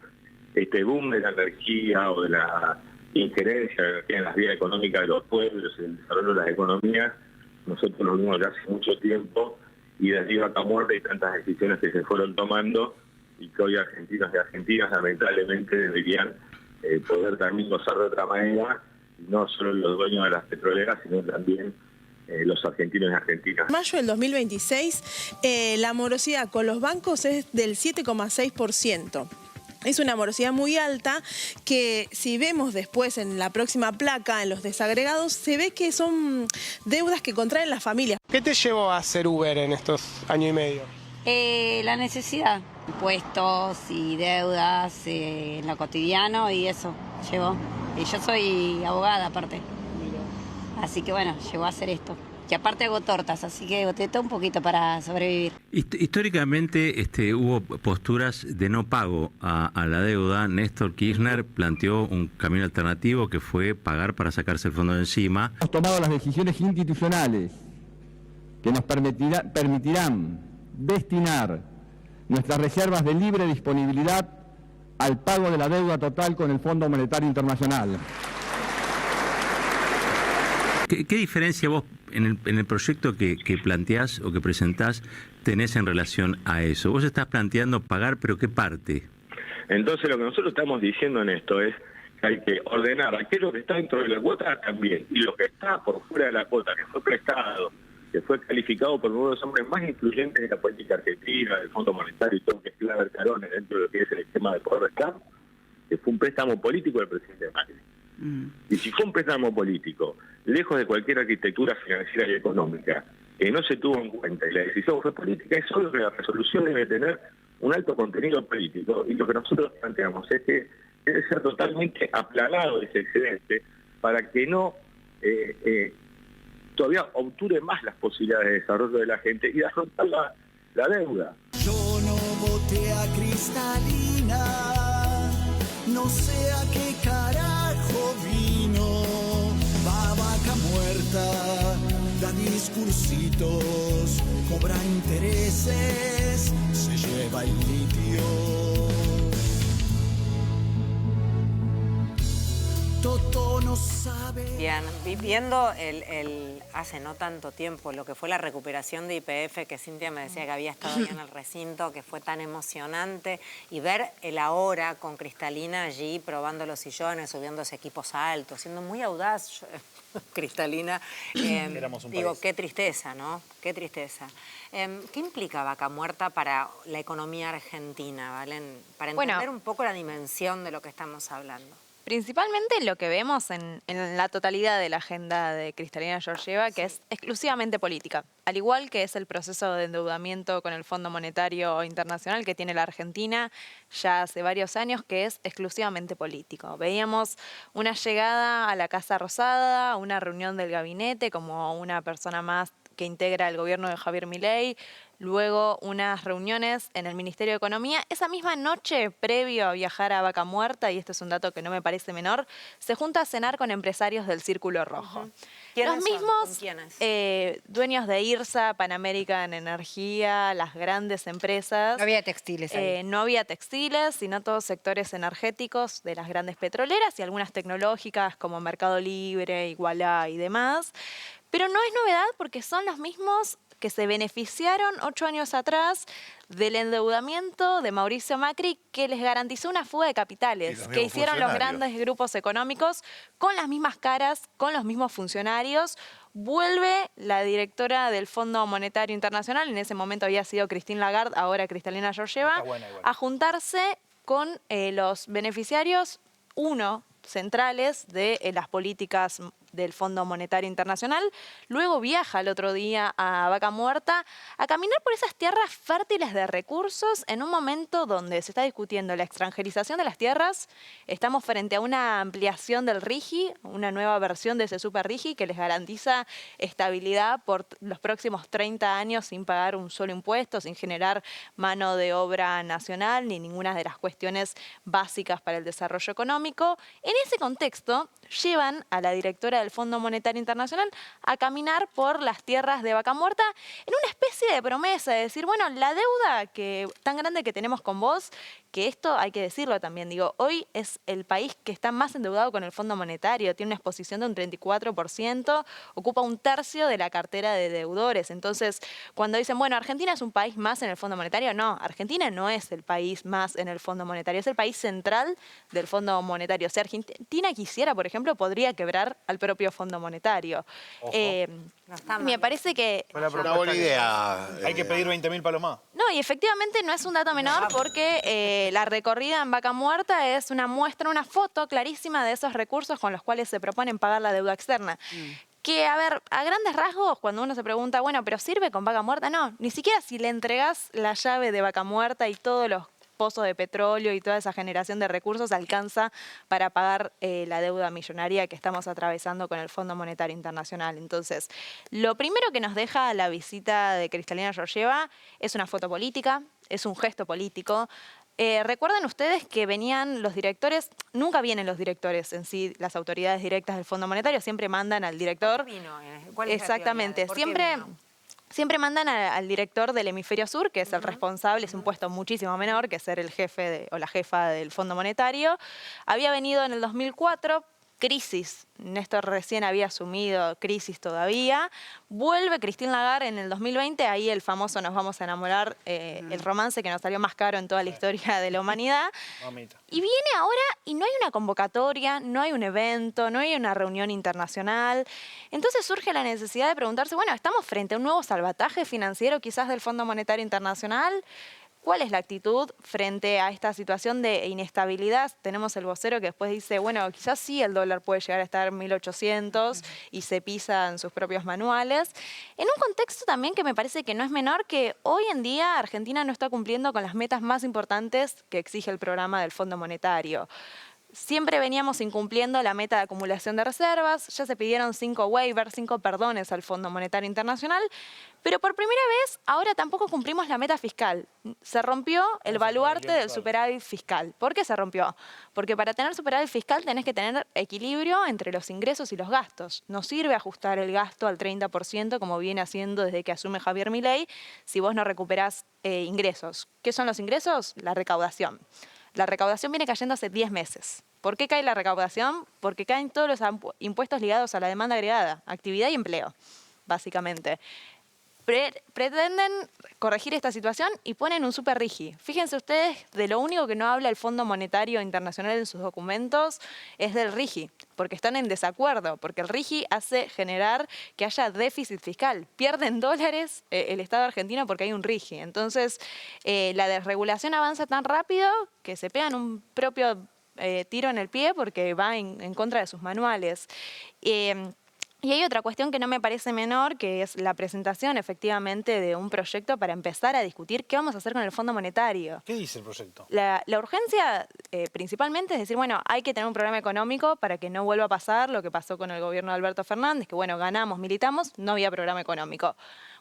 Este boom de la energía o de la injerencia en las vías económicas de los pueblos, el desarrollo de las economías, nosotros lo vimos ya hace mucho tiempo, y desde Vaca Muerta y tantas decisiones que se fueron tomando y que hoy argentinos y argentinas lamentablemente deberían poder también gozar de otra manera, no solo los dueños de las petroleras, sino también los argentinos y argentinas.
En mayo del 2026, la morosidad con los bancos es del 7,6%. Es una morosidad muy alta que, si vemos después en la próxima placa, en los desagregados, se ve que son deudas que contraen las familias.
¿Qué te llevó a hacer Uber en estos años y medio?
La necesidad, impuestos y deudas en lo cotidiano, y eso llevó. Y yo soy abogada aparte. Así que bueno, llegó a hacer esto. Y aparte hago tortas, así que boté todo un poquito para sobrevivir.
Históricamente hubo posturas de no pago a la deuda. Néstor Kirchner planteó un camino alternativo que fue pagar para sacarse el fondo de encima.
Hemos tomado las decisiones institucionales que nos permitirán destinar nuestras reservas de libre disponibilidad al pago de la deuda total con el Fondo Monetario Internacional.
¿Qué diferencia vos en el proyecto que planteás o que presentás tenés en relación a eso? Vos estás planteando pagar, pero ¿qué parte?
Entonces lo que nosotros estamos diciendo en esto es que hay que ordenar aquello que está dentro de la cuota también, y lo que está por fuera de la cuota, que fue prestado, que fue calificado por uno de los hombres más influyentes de la política argentina, del Fondo Monetario y todo, que es Claver Carone, dentro de lo que es el esquema de poder Estado, que fue un préstamo político del presidente Macri. Y si fue un préstamo político lejos de cualquier arquitectura financiera y económica, que no se tuvo en cuenta y la decisión fue política, es obvio que la resolución debe tener un alto contenido político, y lo que nosotros planteamos es que debe ser totalmente aplanado ese excedente para que no todavía obture más las posibilidades de desarrollo de la gente y de afrontar la deuda.
Yo no voté a Cristalina, no sé a qué carajo vino. Va vaca muerta, da discursitos, cobra intereses, se lleva el litio. Toto no sabe.
Bien, viendo hace no tanto tiempo lo que fue la recuperación de YPF, que Cintia me decía que había estado ahí en el recinto, que fue tan emocionante, y ver el ahora con Cristalina allí probando los sillones, subiendo ese equipos altos, siendo muy audaz, Cristalina. Digo, qué tristeza, ¿no? Qué tristeza. ¿Qué implica Vaca Muerta para la economía argentina, Valen? Para entender un poco la dimensión de lo que estamos hablando.
Principalmente lo que vemos en la totalidad de la agenda de Cristalina Georgieva, que es exclusivamente política. Al igual que es el proceso de endeudamiento con el Fondo Monetario Internacional que tiene la Argentina ya hace varios años, que es exclusivamente político. Veíamos una llegada a la Casa Rosada, una reunión del gabinete como una persona más que integra el gobierno de Javier Milei, luego unas reuniones en el Ministerio de Economía. Esa misma noche, previo a viajar a Vaca Muerta, y este es un dato que no me parece menor, se junta a cenar con empresarios del Círculo Rojo. Los mismos dueños de IRSA, Pan American Energía, las grandes empresas.
No había textiles ahí.
No había textiles, sino todos sectores energéticos de las grandes petroleras y algunas tecnológicas como Mercado Libre, Igualá y demás. Pero no es novedad porque son los mismos que se beneficiaron 8 años atrás del endeudamiento de Mauricio Macri, que les garantizó una fuga de capitales, que hicieron los grandes grupos económicos con las mismas caras, con los mismos funcionarios. Vuelve la directora del Fondo Monetario Internacional, en ese momento había sido Christine Lagarde, ahora Cristalina Georgieva, a juntarse con los beneficiarios, centrales de las políticas del Fondo Monetario Internacional. Luego viaja el otro día a Vaca Muerta a caminar por esas tierras fértiles de recursos en un momento donde se está discutiendo la extranjerización de las tierras. Estamos frente a una ampliación del RIGI, una nueva versión de ese super RIGI que les garantiza estabilidad por los próximos 30 años sin pagar un solo impuesto, sin generar mano de obra nacional ni ninguna de las cuestiones básicas para el desarrollo económico. En ese contexto, llevan a la directora del Fondo Monetario Internacional a caminar por las tierras de Vaca Muerta en una especie de promesa de decir, bueno, la deuda tan grande que tenemos con vos, que esto hay que decirlo también, digo, hoy es el país que está más endeudado con el Fondo Monetario, tiene una exposición de un 34%, ocupa 1/3 de la cartera de deudores. Entonces, cuando dicen, bueno, Argentina es un país más en el Fondo Monetario, no, Argentina no es el país más en el Fondo Monetario, es el país central del Fondo Monetario. Si Argentina quisiera, por ejemplo, podría quebrar al propio Fondo Monetario. Me parece que...
Una buena idea.
Hay que pedir 20.000 palos más.
No, y efectivamente no es un dato menor porque la recorrida en Vaca Muerta es una muestra, una foto clarísima de esos recursos con los cuales se proponen pagar la deuda externa. Que, a ver, a grandes rasgos, cuando uno se pregunta, bueno, ¿pero sirve con Vaca Muerta? No, ni siquiera si le entregás la llave de Vaca Muerta y todos los pozos de petróleo y toda esa generación de recursos alcanza para pagar la deuda millonaria que estamos atravesando con el Fondo Monetario Internacional. Entonces, lo primero que nos deja la visita de Cristalina Georgieva es una foto política, es un gesto político. Recuerden ustedes que venían los directores, nunca vienen los directores en sí, las autoridades directas del Fondo Monetario, siempre mandan al director.
¿Cuál es
exactamente, siempre mandan al director del hemisferio sur, que es el responsable, es un puesto muchísimo menor que ser el jefe o la jefa del Fondo Monetario. Había venido en el 2004, crisis, Néstor recién había asumido crisis todavía. Vuelve Christine Lagarde en el 2020, ahí el famoso Nos vamos a enamorar, el romance que nos salió más caro en toda la historia de la humanidad.
Mamita.
Y viene ahora y no hay una convocatoria, no hay un evento, no hay una reunión internacional. Entonces surge la necesidad de preguntarse, bueno, ¿estamos frente a un nuevo salvataje financiero quizás del Fondo Monetario Internacional? ¿Cuál es la actitud frente a esta situación de inestabilidad? Tenemos el vocero que después dice, bueno, quizás sí el dólar puede llegar a estar 1.800 y se pisa en sus propios manuales. En un contexto también que me parece que no es menor, que hoy en día Argentina no está cumpliendo con las metas más importantes que exige el programa del Fondo Monetario. Siempre veníamos incumpliendo la meta de acumulación de reservas, ya se pidieron 5 waivers, 5 perdones al Fondo Monetario Internacional, pero por primera vez ahora tampoco cumplimos la meta fiscal. Se rompió el baluarte del superávit fiscal. ¿Por qué se rompió? Porque para tener superávit fiscal tenés que tener equilibrio entre los ingresos y los gastos. No sirve ajustar el gasto al 30% como viene haciendo desde que asume Javier Milei si vos no recuperás ingresos. ¿Qué son los ingresos? La recaudación. La recaudación viene cayendo hace 10 meses. ¿Por qué cae la recaudación? Porque caen todos los impuestos ligados a la demanda agregada, actividad y empleo, básicamente. Pretenden corregir esta situación y ponen un super RIGI. Fíjense ustedes, de lo único que no habla el Fondo Monetario Internacional en sus documentos es del RIGI, porque están en desacuerdo, porque el RIGI hace generar que haya déficit fiscal. Pierden dólares el Estado argentino porque hay un RIGI. Entonces, la desregulación avanza tan rápido que se pegan un propio tiro en el pie porque va en contra de sus manuales. Y hay otra cuestión que no me parece menor, que es la presentación efectivamente de un proyecto para empezar a discutir qué vamos a hacer con el Fondo Monetario.
¿Qué dice el proyecto?
La urgencia principalmente es decir, bueno, hay que tener un programa económico para que no vuelva a pasar lo que pasó con el gobierno de Alberto Fernández, que bueno, ganamos, militamos, no había programa económico.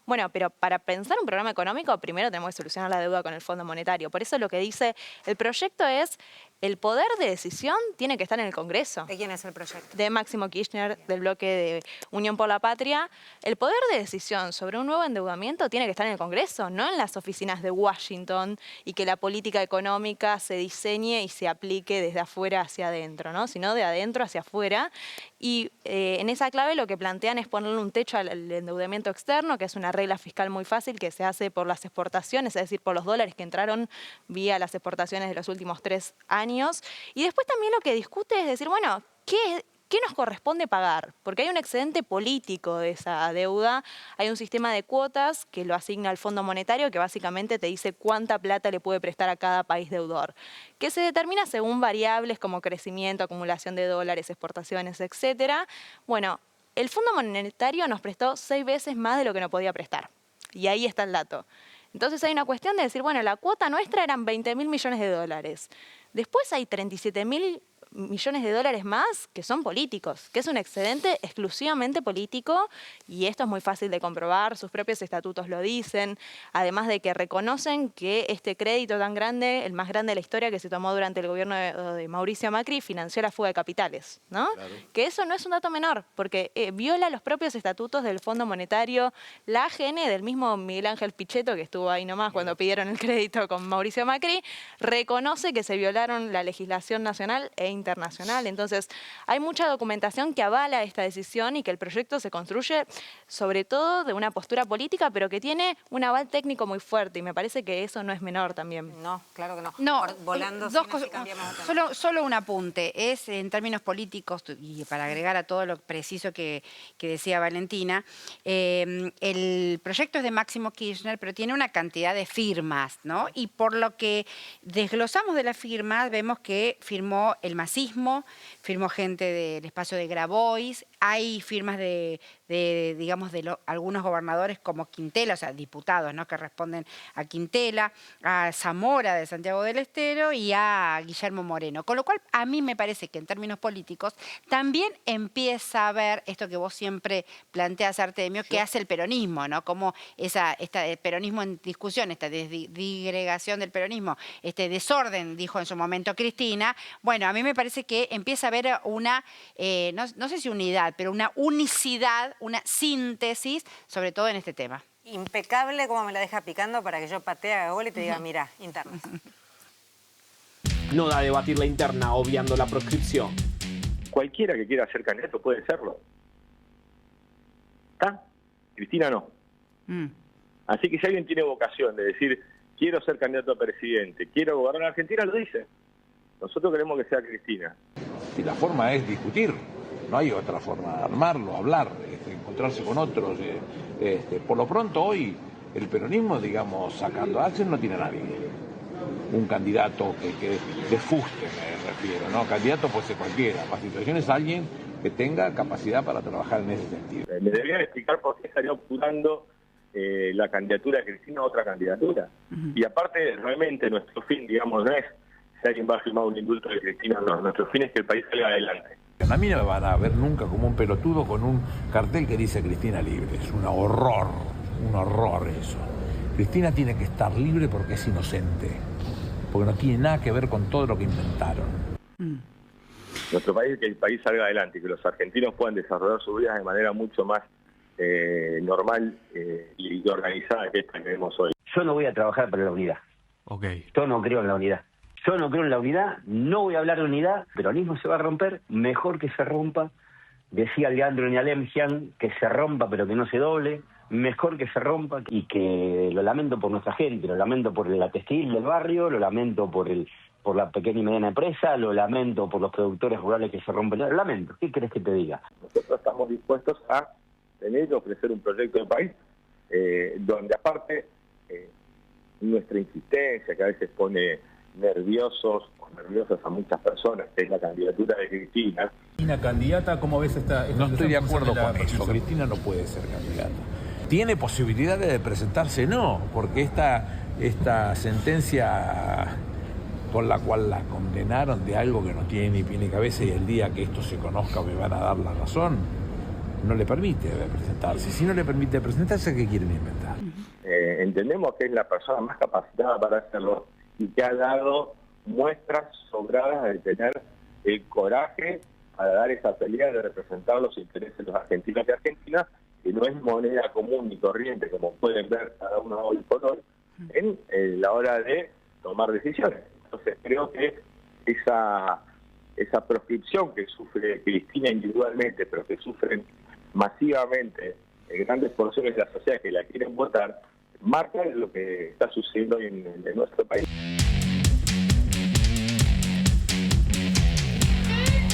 Bueno, pero para pensar un programa económico, primero tenemos que solucionar la deuda con el Fondo Monetario. Por eso lo que dice el proyecto es, el poder de decisión tiene que estar en el Congreso.
¿De quién es el proyecto?
De Máximo Kirchner, del bloque de Unión por la Patria. El poder de decisión sobre un nuevo endeudamiento tiene que estar en el Congreso, no en las oficinas de Washington, y que la política económica se diseñe y se aplique desde afuera hacia adentro, ¿no? Sino de adentro hacia afuera. Y en esa clave lo que plantean es ponerle un techo al endeudamiento externo, que es una regla fiscal muy fácil que se hace por las exportaciones, es decir, por los dólares que entraron vía las exportaciones de los últimos 3 años. Y después también lo que discute es decir, bueno, ¿qué nos corresponde pagar? Porque hay un excedente político de esa deuda, hay un sistema de cuotas que lo asigna al Fondo Monetario, que básicamente te dice cuánta plata le puede prestar a cada país deudor, que se determina según variables como crecimiento, acumulación de dólares, exportaciones, etcétera. Bueno, el Fondo Monetario nos prestó 6 veces más de lo que nos podía prestar. Y ahí está el dato. Entonces hay una cuestión de decir, bueno, la cuota nuestra eran 20.000 millones de dólares. Después hay 37.000 millones de dólares más que son políticos, que es un excedente exclusivamente político, y esto es muy fácil de comprobar, sus propios estatutos lo dicen, además de que reconocen que este crédito tan grande, el más grande de la historia que se tomó durante el gobierno de Mauricio Macri, financió la fuga de capitales, ¿no? Claro. Que eso no es un dato menor, porque viola los propios estatutos del Fondo Monetario, la AGN del mismo Miguel Ángel Pichetto, que estuvo ahí nomás cuando pidieron el crédito con Mauricio Macri, reconoce que se violaron la legislación nacional e internacional. Entonces, hay mucha documentación que avala esta decisión y que el proyecto se construye sobre todo de una postura política, pero que tiene un aval técnico muy fuerte, y me parece que eso no es menor también.
No, claro que no.
No,
volando
dos cosas. Solo un apunte. Es en términos políticos, y para agregar a todo lo preciso que decía Valentina, el proyecto es de Máximo Kirchner, pero tiene una cantidad de firmas, ¿no? Y por lo que desglosamos de las firmas, vemos que firmó el masismo, firmó gente del espacio de Grabois, hay firmas digamos, algunos gobernadores como Quintela, o sea, diputados, ¿no?, que responden a Quintela, a Zamora de Santiago del Estero y a Guillermo Moreno. Con lo cual, a mí me parece que en términos políticos también empieza a ver esto que vos siempre planteas, Artemio, que hace el peronismo, ¿no? Como el peronismo en discusión, esta disgregación del peronismo, este desorden, dijo en su momento Cristina. Bueno, a mí me parece que empieza a haber una, no sé si unidad, pero una unicidad, una síntesis, sobre todo en este tema.
Impecable como me la deja picando para que yo patee, haga gol y te diga, mira, interna.
No da a debatir la interna, obviando la proscripción.
Cualquiera que quiera ser candidato puede serlo. ¿Está? Cristina no. Así que si alguien tiene vocación de decir, quiero ser candidato a presidente, quiero gobernar Argentina, lo dice. Nosotros queremos que sea Cristina.
Y la forma es discutir. No hay otra forma, armarlo, hablar, encontrarse con otros. Por lo pronto hoy el peronismo, digamos, sacando a Axel, no tiene a nadie. Un candidato que de fuste, me refiero, ¿no? Candidato puede ser cualquiera. Para situación es alguien que tenga capacidad para trabajar en ese sentido.
Me deberían explicar por qué estaría optando la candidatura de Cristina a otra candidatura. Y aparte, realmente nuestro fin, digamos, no es si alguien va a firmar un indulto de Cristina, no. Nuestro fin es que el país salga adelante.
A mí no me van a ver nunca como un pelotudo con un cartel que dice Cristina libre. Es un horror eso. Cristina tiene que estar libre porque es inocente, porque no tiene nada que ver con todo lo que inventaron.
Nuestro país es que el país salga adelante, que los argentinos puedan desarrollar sus vidas de manera mucho más normal y organizada que esta que vemos hoy.
Yo no voy a trabajar para la unidad.
Okay.
Yo no creo en la unidad. Yo no creo en la unidad, no voy a hablar de unidad. El peronismo se va a romper, mejor que se rompa. Decía Leandro Nialemgian que se rompa pero que no se doble. Mejor que se rompa, y que lo lamento por nuestra gente, lo lamento por la textil del barrio, lo lamento por la pequeña y mediana empresa, lo lamento por los productores rurales que se rompen. Lo lamento. ¿Qué querés que te diga?
Nosotros estamos dispuestos a tener y ofrecer un proyecto de país donde aparte nuestra insistencia, que a veces pone nerviosas a muchas personas, que es la candidatura de Cristina.
Cristina candidata, ¿cómo ves esta no estoy de acuerdo con eso. Cristina no puede ser candidata. ¿Tiene posibilidades de presentarse? No, porque esta sentencia con la cual la condenaron de algo que no tiene ni pie ni cabeza, y el día que esto se conozca me van a dar la razón, no le permite presentarse. Si no le permite presentarse, ¿qué quieren inventar?
Entendemos que es la persona más capacitada para hacerlo y que ha dado muestras sobradas de tener el coraje para dar esa pelea de representar los intereses de los argentinos y argentinas, que no es moneda común ni corriente, como pueden ver cada uno hoy por hoy, en la hora de tomar decisiones. Entonces creo que esa proscripción que sufre Cristina individualmente, pero que sufren masivamente grandes porciones de la sociedad que la quieren votar, marca lo que está sucediendo en nuestro país.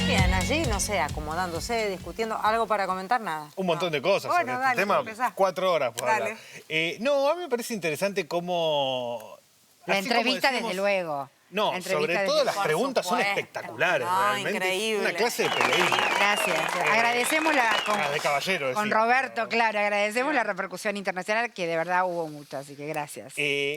Bien, allí, no sé, acomodándose, discutiendo, ¿algo para comentar? Nada.
Un montón de cosas
bueno,
sobre
dale,
este tema.
empezá.
4 horas por
Dale.
hablar. No, a mí me parece interesante cómo...
La
así como
entrevista,
decimos-
desde luego.
No, sobre todo las preguntas son espectaculares,
No,
realmente.
increíble.
Una clase de periodismo.
Gracias. Agradecemos
de caballero,
con
decía.
Roberto, claro, agradecemos la repercusión internacional, que de verdad hubo mucha, así que gracias.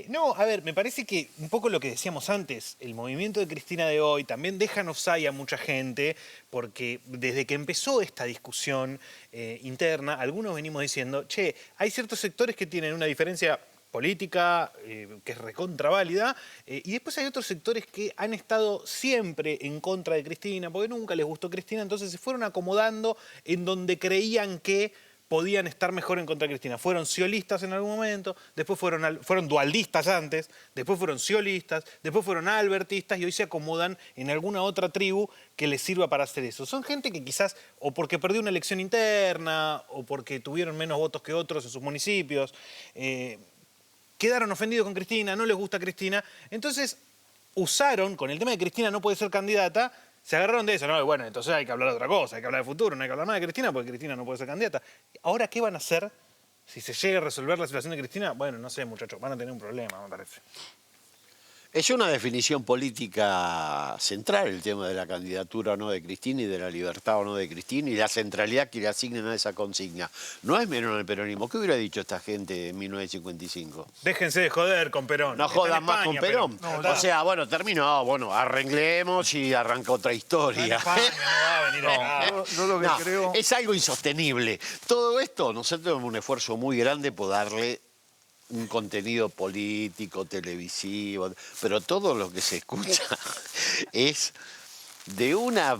No, a ver, me parece que un poco lo que decíamos antes, el movimiento de Cristina de hoy también deja en offside a mucha gente, porque desde que empezó esta discusión interna, algunos venimos diciendo, che, hay ciertos sectores que tienen una diferencia política, que es recontraválida, y después hay otros sectores que han estado siempre en contra de Cristina, porque nunca les gustó Cristina, entonces se fueron acomodando en donde creían que podían estar mejor en contra de Cristina. Fueron ciolistas en algún momento, después fueron dualdistas antes, después fueron ciolistas, después fueron albertistas y hoy se acomodan en alguna otra tribu que les sirva para hacer eso. Son gente que quizás, o porque perdió una elección interna, o porque tuvieron menos votos que otros en sus municipios, quedaron ofendidos con Cristina, no les gusta Cristina, entonces usaron, con el tema de Cristina no puede ser candidata, se agarraron de eso, ¿no? Y bueno, entonces hay que hablar de otra cosa, hay que hablar de futuro, no hay que hablar nada de Cristina porque Cristina no puede ser candidata. Ahora, ¿qué van a hacer si se llega a resolver la situación de Cristina? Bueno, no sé, muchachos, van a tener un problema, me parece.
Es una definición política central el tema de la candidatura o no de Cristina y de la libertad o no de Cristina y la centralidad que le asignen a esa consigna. No es menor el peronismo. ¿Qué hubiera dicho esta gente en 1955?
Déjense de joder con Perón.
No jodan más con Perón. O sea, bueno, terminó, bueno, arreglemos y arranca otra historia.
No lo que creo...
Es algo insostenible. Todo esto, nosotros tenemos un esfuerzo muy grande por darle un contenido político, televisivo, pero todo lo que se escucha es de una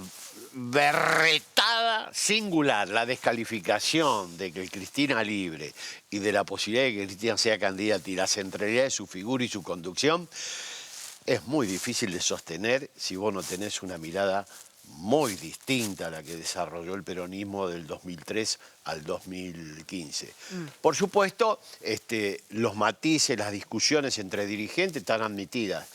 berretada singular. La descalificación de que Cristina libre y de la posibilidad de que Cristina sea candidata y la centralidad de su figura y su conducción es muy difícil de sostener si vos no tenés una mirada muy distinta a la que desarrolló el peronismo del 2003 al 2015. Por supuesto, los matices, las discusiones entre dirigentes están admitidas.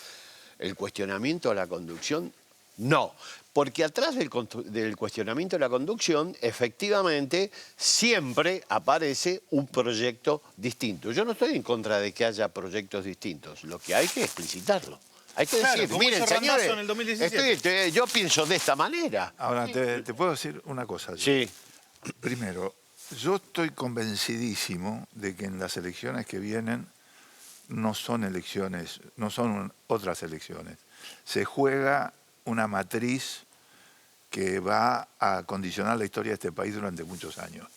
El cuestionamiento a la conducción No, porque atrás del cuestionamiento de la conducción, efectivamente, siempre aparece un proyecto distinto. Yo no estoy en contra de que haya proyectos distintos, lo que hay que explicitarlo. Hay que decir, miren, señores,
en el 2017.
yo pienso de esta manera.
Ahora, te puedo decir una cosa.
Sí.
Primero, yo estoy convencidísimo de que en las elecciones que vienen no son elecciones, no son otras elecciones. Se juega una matriz que va a condicionar la historia de este país durante muchos años.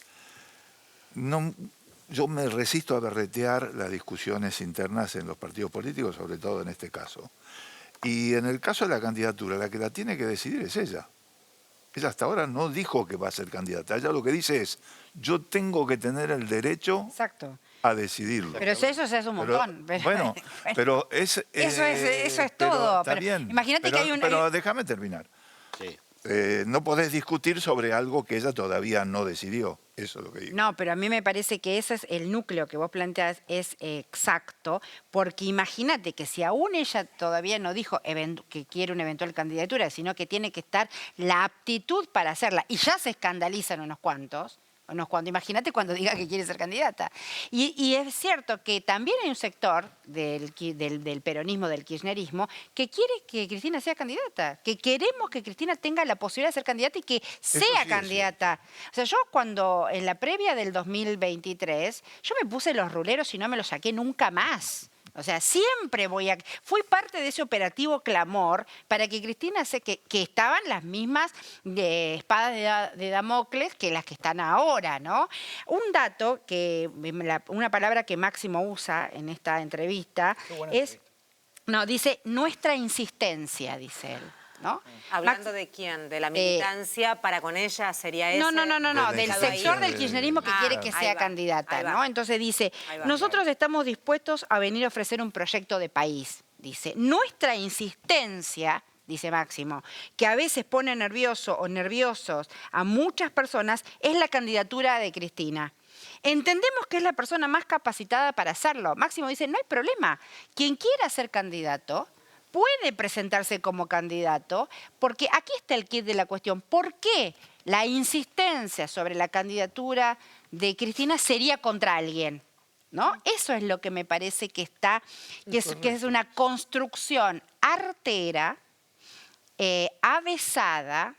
Yo me resisto a berretear las discusiones internas en los partidos políticos, sobre todo en este caso. Y en el caso de la candidatura, la que la tiene que decidir es ella. Ella hasta ahora no dijo que va a ser candidata. Ella lo que dice es, yo tengo que tener el derecho a decidirlo.
Pero eso se hace un montón.
Bueno, pero eso es
todo.
Está bien.
Imagínate que hay un...
Pero déjame terminar.
Sí.
No podés discutir sobre algo que ella todavía no decidió. Eso es lo que digo.
No, pero a mí me parece que ese es el núcleo que vos planteás, es exacto, porque imagínate que si aún ella todavía no dijo que quiere una eventual candidatura, sino que tiene que estar la aptitud para hacerla, y ya se escandalizan unos cuantos, imagínate cuando diga que quiere ser candidata. Y es cierto que también hay un sector del peronismo, del kirchnerismo, que quiere que Cristina sea candidata, que queremos que Cristina tenga la posibilidad de ser candidata y que sea candidata. O sea, yo cuando en la previa del 2023, yo me puse los ruleros y no me los saqué nunca más. O sea, siempre fui parte de ese operativo clamor para que Cristina que estaban las mismas espadas de Damocles que las que están ahora, ¿no? Un dato una palabra que Máximo usa en esta entrevista es, dice nuestra insistencia, dice él. ¿No?
¿Hablando de quién? ¿De la militancia? ¿Para con ella sería eso?
No, del sector del kirchnerismo que quiere que sea candidata, ¿no? Entonces dice, nosotros estamos dispuestos a venir a ofrecer un proyecto de país, dice. Nuestra insistencia, dice Máximo, que a veces pone nervioso o nerviosos a muchas personas, es la candidatura de Cristina. Entendemos que es la persona más capacitada para hacerlo. Máximo dice, no hay problema. Quien quiera ser candidato puede presentarse como candidato, porque aquí está el kit de la cuestión. ¿Por qué la insistencia sobre la candidatura de Cristina sería contra alguien? ¿No? Eso es lo que me parece que es una construcción artera, avesada,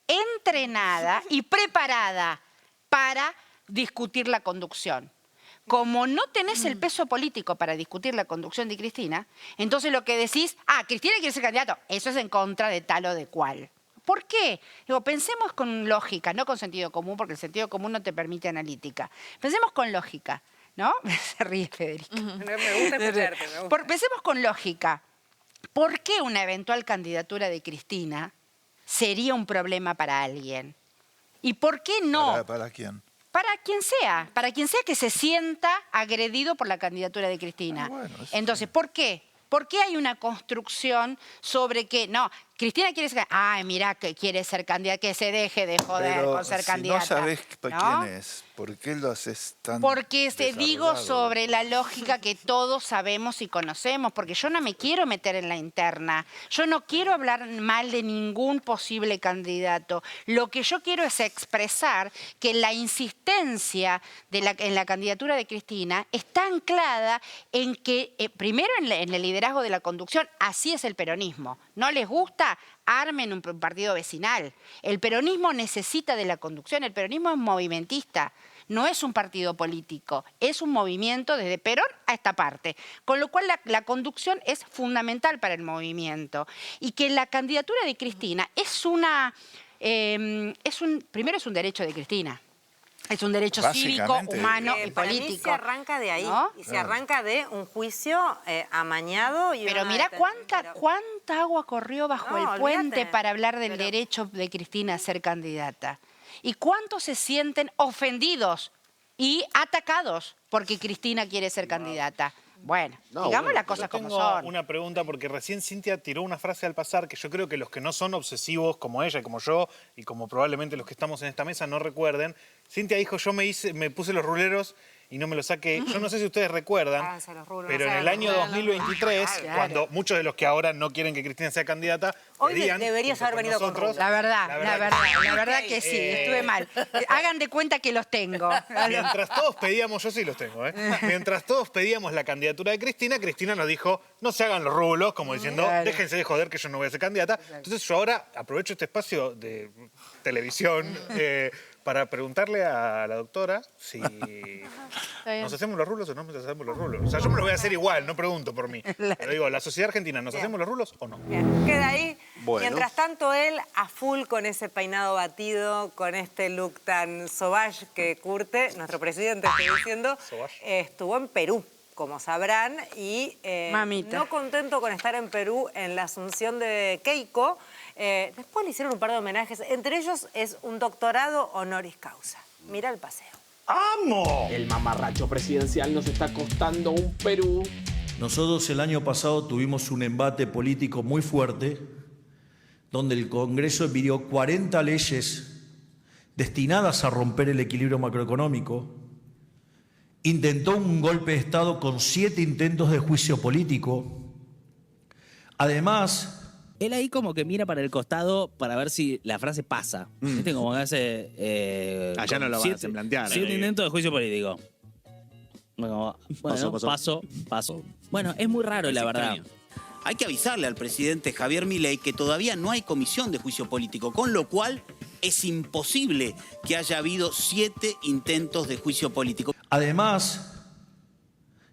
entrenada y preparada para discutir la conducción. Como no tenés el peso político para discutir la conducción de Cristina, entonces lo que decís, Cristina quiere ser candidato, eso es en contra de tal o de cual. ¿Por qué? Digo, pensemos con lógica, no con sentido común, porque el sentido común no te permite analítica. Pensemos con lógica, ¿no? Se ríe Federica.
Me gusta escucharte.
Pensemos con lógica. ¿Por qué una eventual candidatura de Cristina sería un problema para alguien? ¿Y por qué no?
¿Para quién?
Para quien sea que se sienta agredido por la candidatura de Cristina. Entonces, ¿por qué? ¿Por qué hay una construcción sobre que, no, Cristina quiere ser candidata, mirá que quiere ser candidata, que se deje de joder con ser candidata?
No sabés quién es, ¿por qué lo haces tan
Porque te digo sobre la lógica que todos sabemos y conocemos, porque yo no me quiero meter en la interna, yo no quiero hablar mal de ningún posible candidato. Lo que yo quiero es expresar que la insistencia en la candidatura de Cristina está anclada en que, primero en el liderazgo de la conducción, así es el peronismo. ¿No les gusta? Armen un partido vecinal. El peronismo necesita de la conducción, el peronismo es movimentista, no es un partido político, es un movimiento desde Perón a esta parte. Con lo cual la conducción es fundamental para el movimiento. Y que la candidatura de Cristina primero es un derecho de Cristina. Es un derecho cívico, humano y político.
Para mí se arranca de ahí, ¿no? Y se arranca de un juicio amañado.
Pero mirá cuánta agua corrió bajo el puente para hablar del derecho de Cristina a ser candidata. Y cuántos se sienten ofendidos y atacados porque Cristina quiere ser candidata. Bueno, digamos las cosas como son.
Tengo una pregunta, porque recién Cintia tiró una frase al pasar que yo creo que los que no son obsesivos como ella y como yo, y como probablemente los que estamos en esta mesa no recuerden. Cintia dijo, yo me puse los ruleros y no me lo saque. Yo no sé si ustedes recuerdan, pero en el año 2023, cuando muchos de los que ahora no quieren que Cristina sea candidata,
hoy
pedían,
deberías haber venido con rulos.
La verdad que sí, estuve mal. Hagan de cuenta que los tengo.
Mientras todos pedíamos, yo sí los tengo, mientras todos pedíamos la candidatura de Cristina, Cristina nos dijo, no se hagan los rulos, como diciendo, déjense de joder que yo no voy a ser candidata. Entonces yo ahora aprovecho este espacio de televisión para preguntarle a la doctora si nos hacemos los rulos o no nos hacemos los rulos. O sea, yo me lo voy a hacer igual, no pregunto por mí. Pero digo, la sociedad argentina, ¿nos hacemos los rulos o no?
Bien, queda ahí.
Bueno.
Mientras tanto, él a full con ese peinado batido, con este look tan sauvage que curte, nuestro presidente, estoy diciendo, estuvo en Perú, como sabrán, y no contento con estar en Perú en la asunción de Keiko, después le hicieron un par de homenajes, entre ellos es un doctorado honoris causa. Mira el paseo.
¡Amo! El mamarracho presidencial nos está costando un Perú.
Nosotros el año pasado tuvimos un embate político muy fuerte, donde el Congreso pidió 40 leyes destinadas a romper el equilibrio macroeconómico, intentó un golpe de Estado con 7 intentos de juicio político. Además,
él ahí como que mira para el costado para ver si la frase pasa. ¿Viste? Como que hace...
allá no lo van a plantear.
7 intentos de juicio político. Bueno, paso. Bueno, es muy raro, la verdad.
Hay que avisarle al presidente Javier Milei que todavía no hay comisión de juicio político, con lo cual es imposible que haya habido 7 intentos de juicio político.
Además,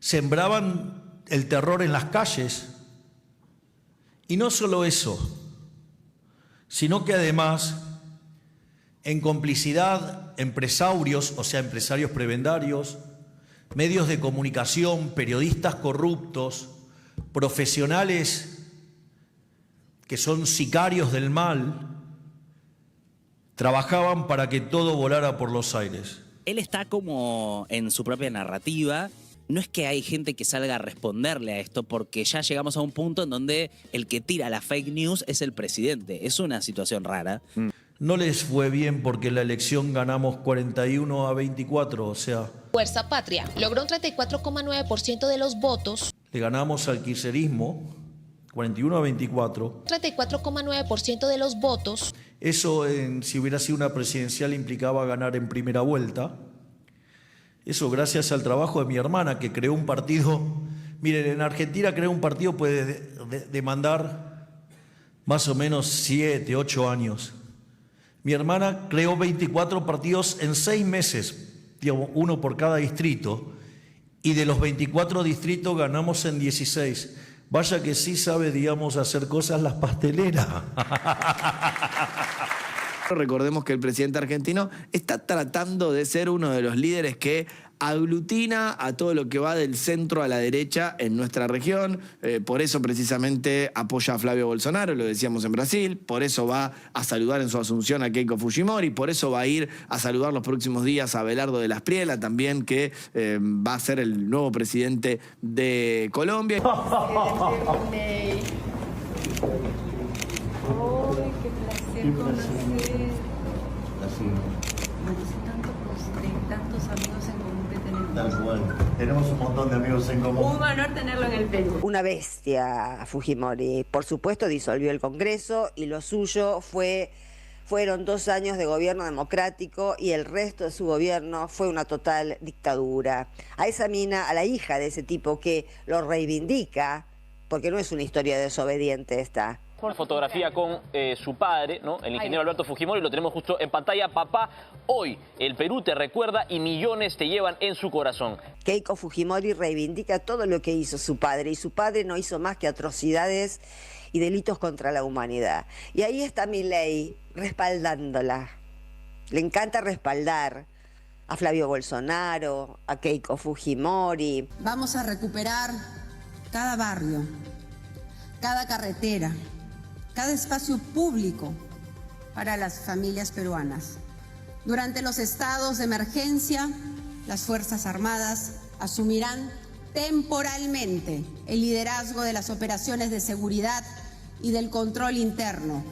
sembraban el terror en las calles. Y no solo eso, sino que además, en complicidad, empresarios, o sea, empresarios prebendarios, medios de comunicación, periodistas corruptos, profesionales que son sicarios del mal, trabajaban para que todo volara por los aires.
Él está como en su propia narrativa. No es que hay gente que salga a responderle a esto, porque ya llegamos a un punto en donde el que tira la fake news es el presidente. Es una situación rara.
No les fue bien porque en la elección ganamos 41-24, o sea...
Fuerza Patria logró un 34,9% de los votos.
Le ganamos al kirchnerismo, 41-24.
34,9% de los votos.
Eso, si hubiera sido una presidencial, implicaba ganar en primera vuelta. Eso gracias al trabajo de mi hermana, que creó un partido. Miren, en Argentina crear un partido puede demandar más o menos 7, 8 años. Mi hermana creó 24 partidos en 6 meses, digamos, uno por cada distrito, y de los 24 distritos ganamos en 16. Vaya que sí sabe, digamos, hacer cosas las pasteleras.
Recordemos que el presidente argentino está tratando de ser uno de los líderes que aglutina a todo lo que va del centro a la derecha en nuestra región. Por eso precisamente apoya a Flavio Bolsonaro, lo decíamos en Brasil. Por eso va a saludar en su asunción a Keiko Fujimori. Por eso va a ir a saludar los próximos días a Abelardo de la Espriella, también, que va a ser el nuevo presidente de Colombia.
Tantos amigos en común que tenemos.
Tal cual. Tenemos un montón de amigos en común.
Un honor tenerlo en el Perú.
Una bestia, Fujimori. Por supuesto, disolvió el Congreso y lo suyo fueron 2 años de gobierno democrático y el resto de su gobierno fue una total dictadura. A esa mina, a la hija de ese tipo que lo reivindica, porque no es una historia desobediente esta.
Una fotografía con su padre, ¿no? El ingeniero Alberto Fujimori, lo tenemos justo en pantalla. Papá, hoy el Perú te recuerda y millones te llevan en su corazón.
Keiko Fujimori reivindica todo lo que hizo su padre, y su padre no hizo más que atrocidades y delitos contra la humanidad. Y ahí está Milei respaldándola. Le encanta respaldar a Flavio Bolsonaro, a Keiko Fujimori.
Vamos a recuperar cada barrio, cada carretera, cada espacio público para las familias peruanas. Durante los estados de emergencia, las Fuerzas Armadas asumirán temporalmente el liderazgo de las operaciones de seguridad y del control interno,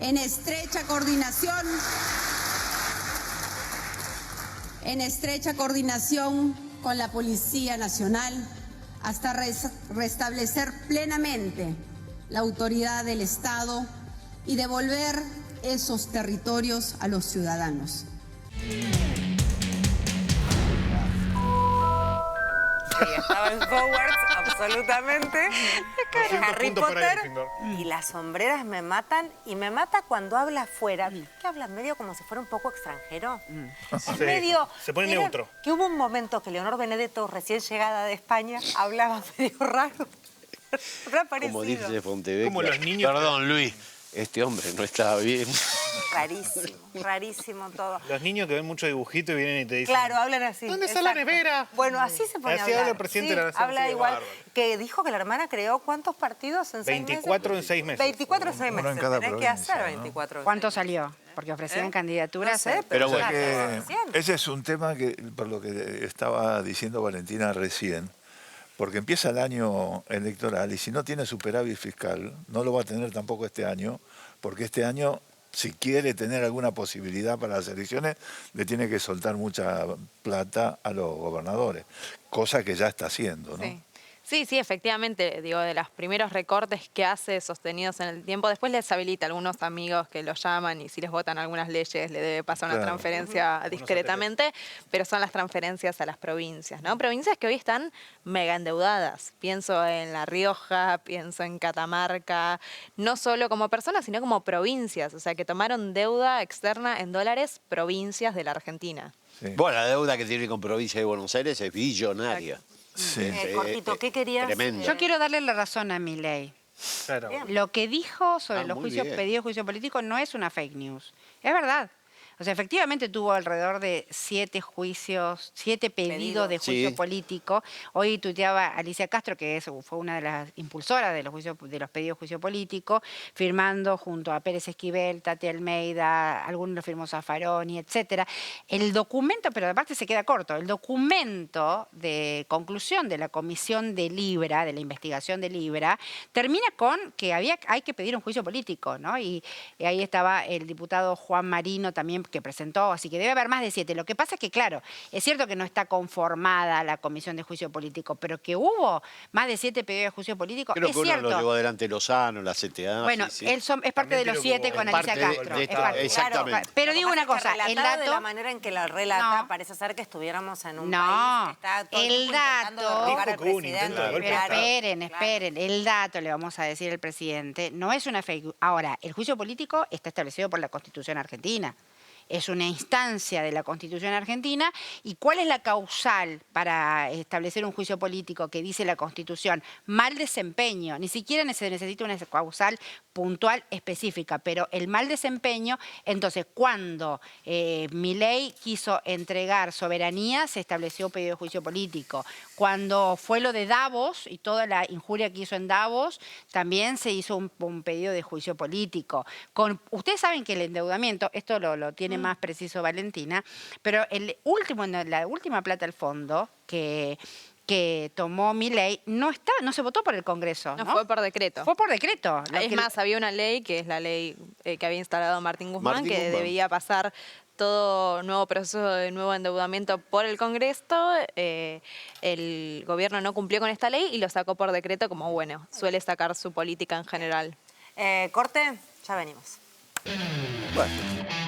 en estrecha coordinación con la Policía Nacional hasta restablecer plenamente la autoridad del Estado y devolver esos territorios a los ciudadanos.
Sí, estaba en Hogwarts, absolutamente. Harry Potter. Y las sombreras me matan. Y me mata cuando habla afuera. Que habla medio como si fuera un poco extranjero.
Sí,
Medio,
se pone neutro.
Que hubo un momento que Leonor Benedetto, recién llegada de España, hablaba medio raro.
Como dice Fontevecchia.
Como los niños.
Perdón, Luis, este hombre no estaba bien.
Rarísimo, rarísimo todo.
Los niños que ven mucho dibujito y vienen y te dicen...
Claro, hablan así.
¿Dónde está la
exacto.
nevera?
Bueno, así se pone a
Así
hablar.
habla el presidente de la Nación.
Habla
Sí,
igual.
bárbaro.
Que dijo que la hermana creó ¿cuántos partidos en 6 meses?
24 en 6 meses.
24 en 6
Uno en
meses.
cada
Tenés que
provincia,
hacer
¿no?
24 en
¿Cuánto
6 meses.
salió? Porque ofrecían candidaturas.
No sé,
pero
ya
bueno.
te lo decían.
Ese es un tema que, por lo que estaba diciendo Valentina recién, porque empieza el año electoral y si no tiene superávit fiscal, no lo va a tener tampoco este año, porque este año, si quiere tener alguna posibilidad para las elecciones, le tiene que soltar mucha plata a los gobernadores, cosa que ya está haciendo, ¿no?
Sí, sí, efectivamente, digo, de los primeros recortes que hace sostenidos en el tiempo, después les habilita a algunos amigos que lo llaman y si les votan algunas leyes le debe pasar una
Claro.
transferencia discretamente, pero son las transferencias a las provincias, ¿no? Provincias que hoy están mega endeudadas. Pienso en La Rioja, pienso en Catamarca, no solo como personas, sino como provincias, o sea, que tomaron deuda externa en dólares provincias de la Argentina.
Bueno, la deuda que tiene con provincia de Buenos Aires es billonaria.
Sí.
Cortito, ¿qué querías?
Tremendo.
Yo quiero darle la razón a Milei.
Claro.
Lo que dijo sobre
Ah,
los
muy
juicios
bien.
pedidos de juicio político no es una fake news. Es verdad. O sea, efectivamente tuvo alrededor de 7 juicios, 7 pedidos de juicio
Sí.
político. Hoy tuiteaba Alicia Castro, que fue una de las impulsoras de los pedidos de juicio político, firmando junto a Pérez Esquivel, Tati Almeida, algunos lo firmó Zaffaroni, etcétera. El documento, pero aparte se queda corto, el documento de conclusión de la comisión de Libra, de la investigación de Libra, termina con que hay que pedir un juicio político, ¿no? Y ahí estaba el diputado Juan Marino también que presentó, así que debe haber más de 7. Lo que pasa es que, claro, es cierto que no está conformada la comisión de juicio político, pero que hubo más de 7 pedidos de juicio político,
Creo
es
que uno
cierto.
lo llevó adelante Lozano, la CTA.
Bueno,
sí, sí.
él es parte de los 7 con Alicia
parte de-
Castro.
de
es
esta-
parte.
exactamente.
Claro, pero digo una cosa, el
relatado de
dato...
la manera en que la relata,
No.
parece ser que estuviéramos en un
No,
país que está todo
el
tiempo intentando
dato-
derrocar al
Dijo que hubo un
presidente.
intento de golpe de
Pero
Estado.
esperen, el dato, le vamos a decir al presidente, no es una fake news. Ahora, el juicio político está establecido por la Constitución argentina. Es una instancia de la Constitución argentina. ¿Y cuál es la causal para establecer un juicio político que dice la Constitución? Mal desempeño. Ni siquiera se necesita una causal puntual específica, pero el mal desempeño, entonces cuando Milei quiso entregar soberanía, se estableció un pedido de juicio político. Cuando fue lo de Davos y toda la injuria que hizo en Davos, también se hizo un pedido de juicio político. Ustedes saben que el endeudamiento, esto lo tiene más preciso Valentina, pero la última plata al fondo que tomó Milei no se votó por el Congreso.
No, fue por decreto.
Fue por decreto.
Es más, había una ley, que es la ley que había instalado Martín Guzmán,
Martín
que
Guzmán.
debía pasar todo nuevo proceso de nuevo endeudamiento por el Congreso. El gobierno no cumplió con esta ley y lo sacó por decreto, como bueno, suele sacar su política en general.
Corte, ya venimos.
Bueno.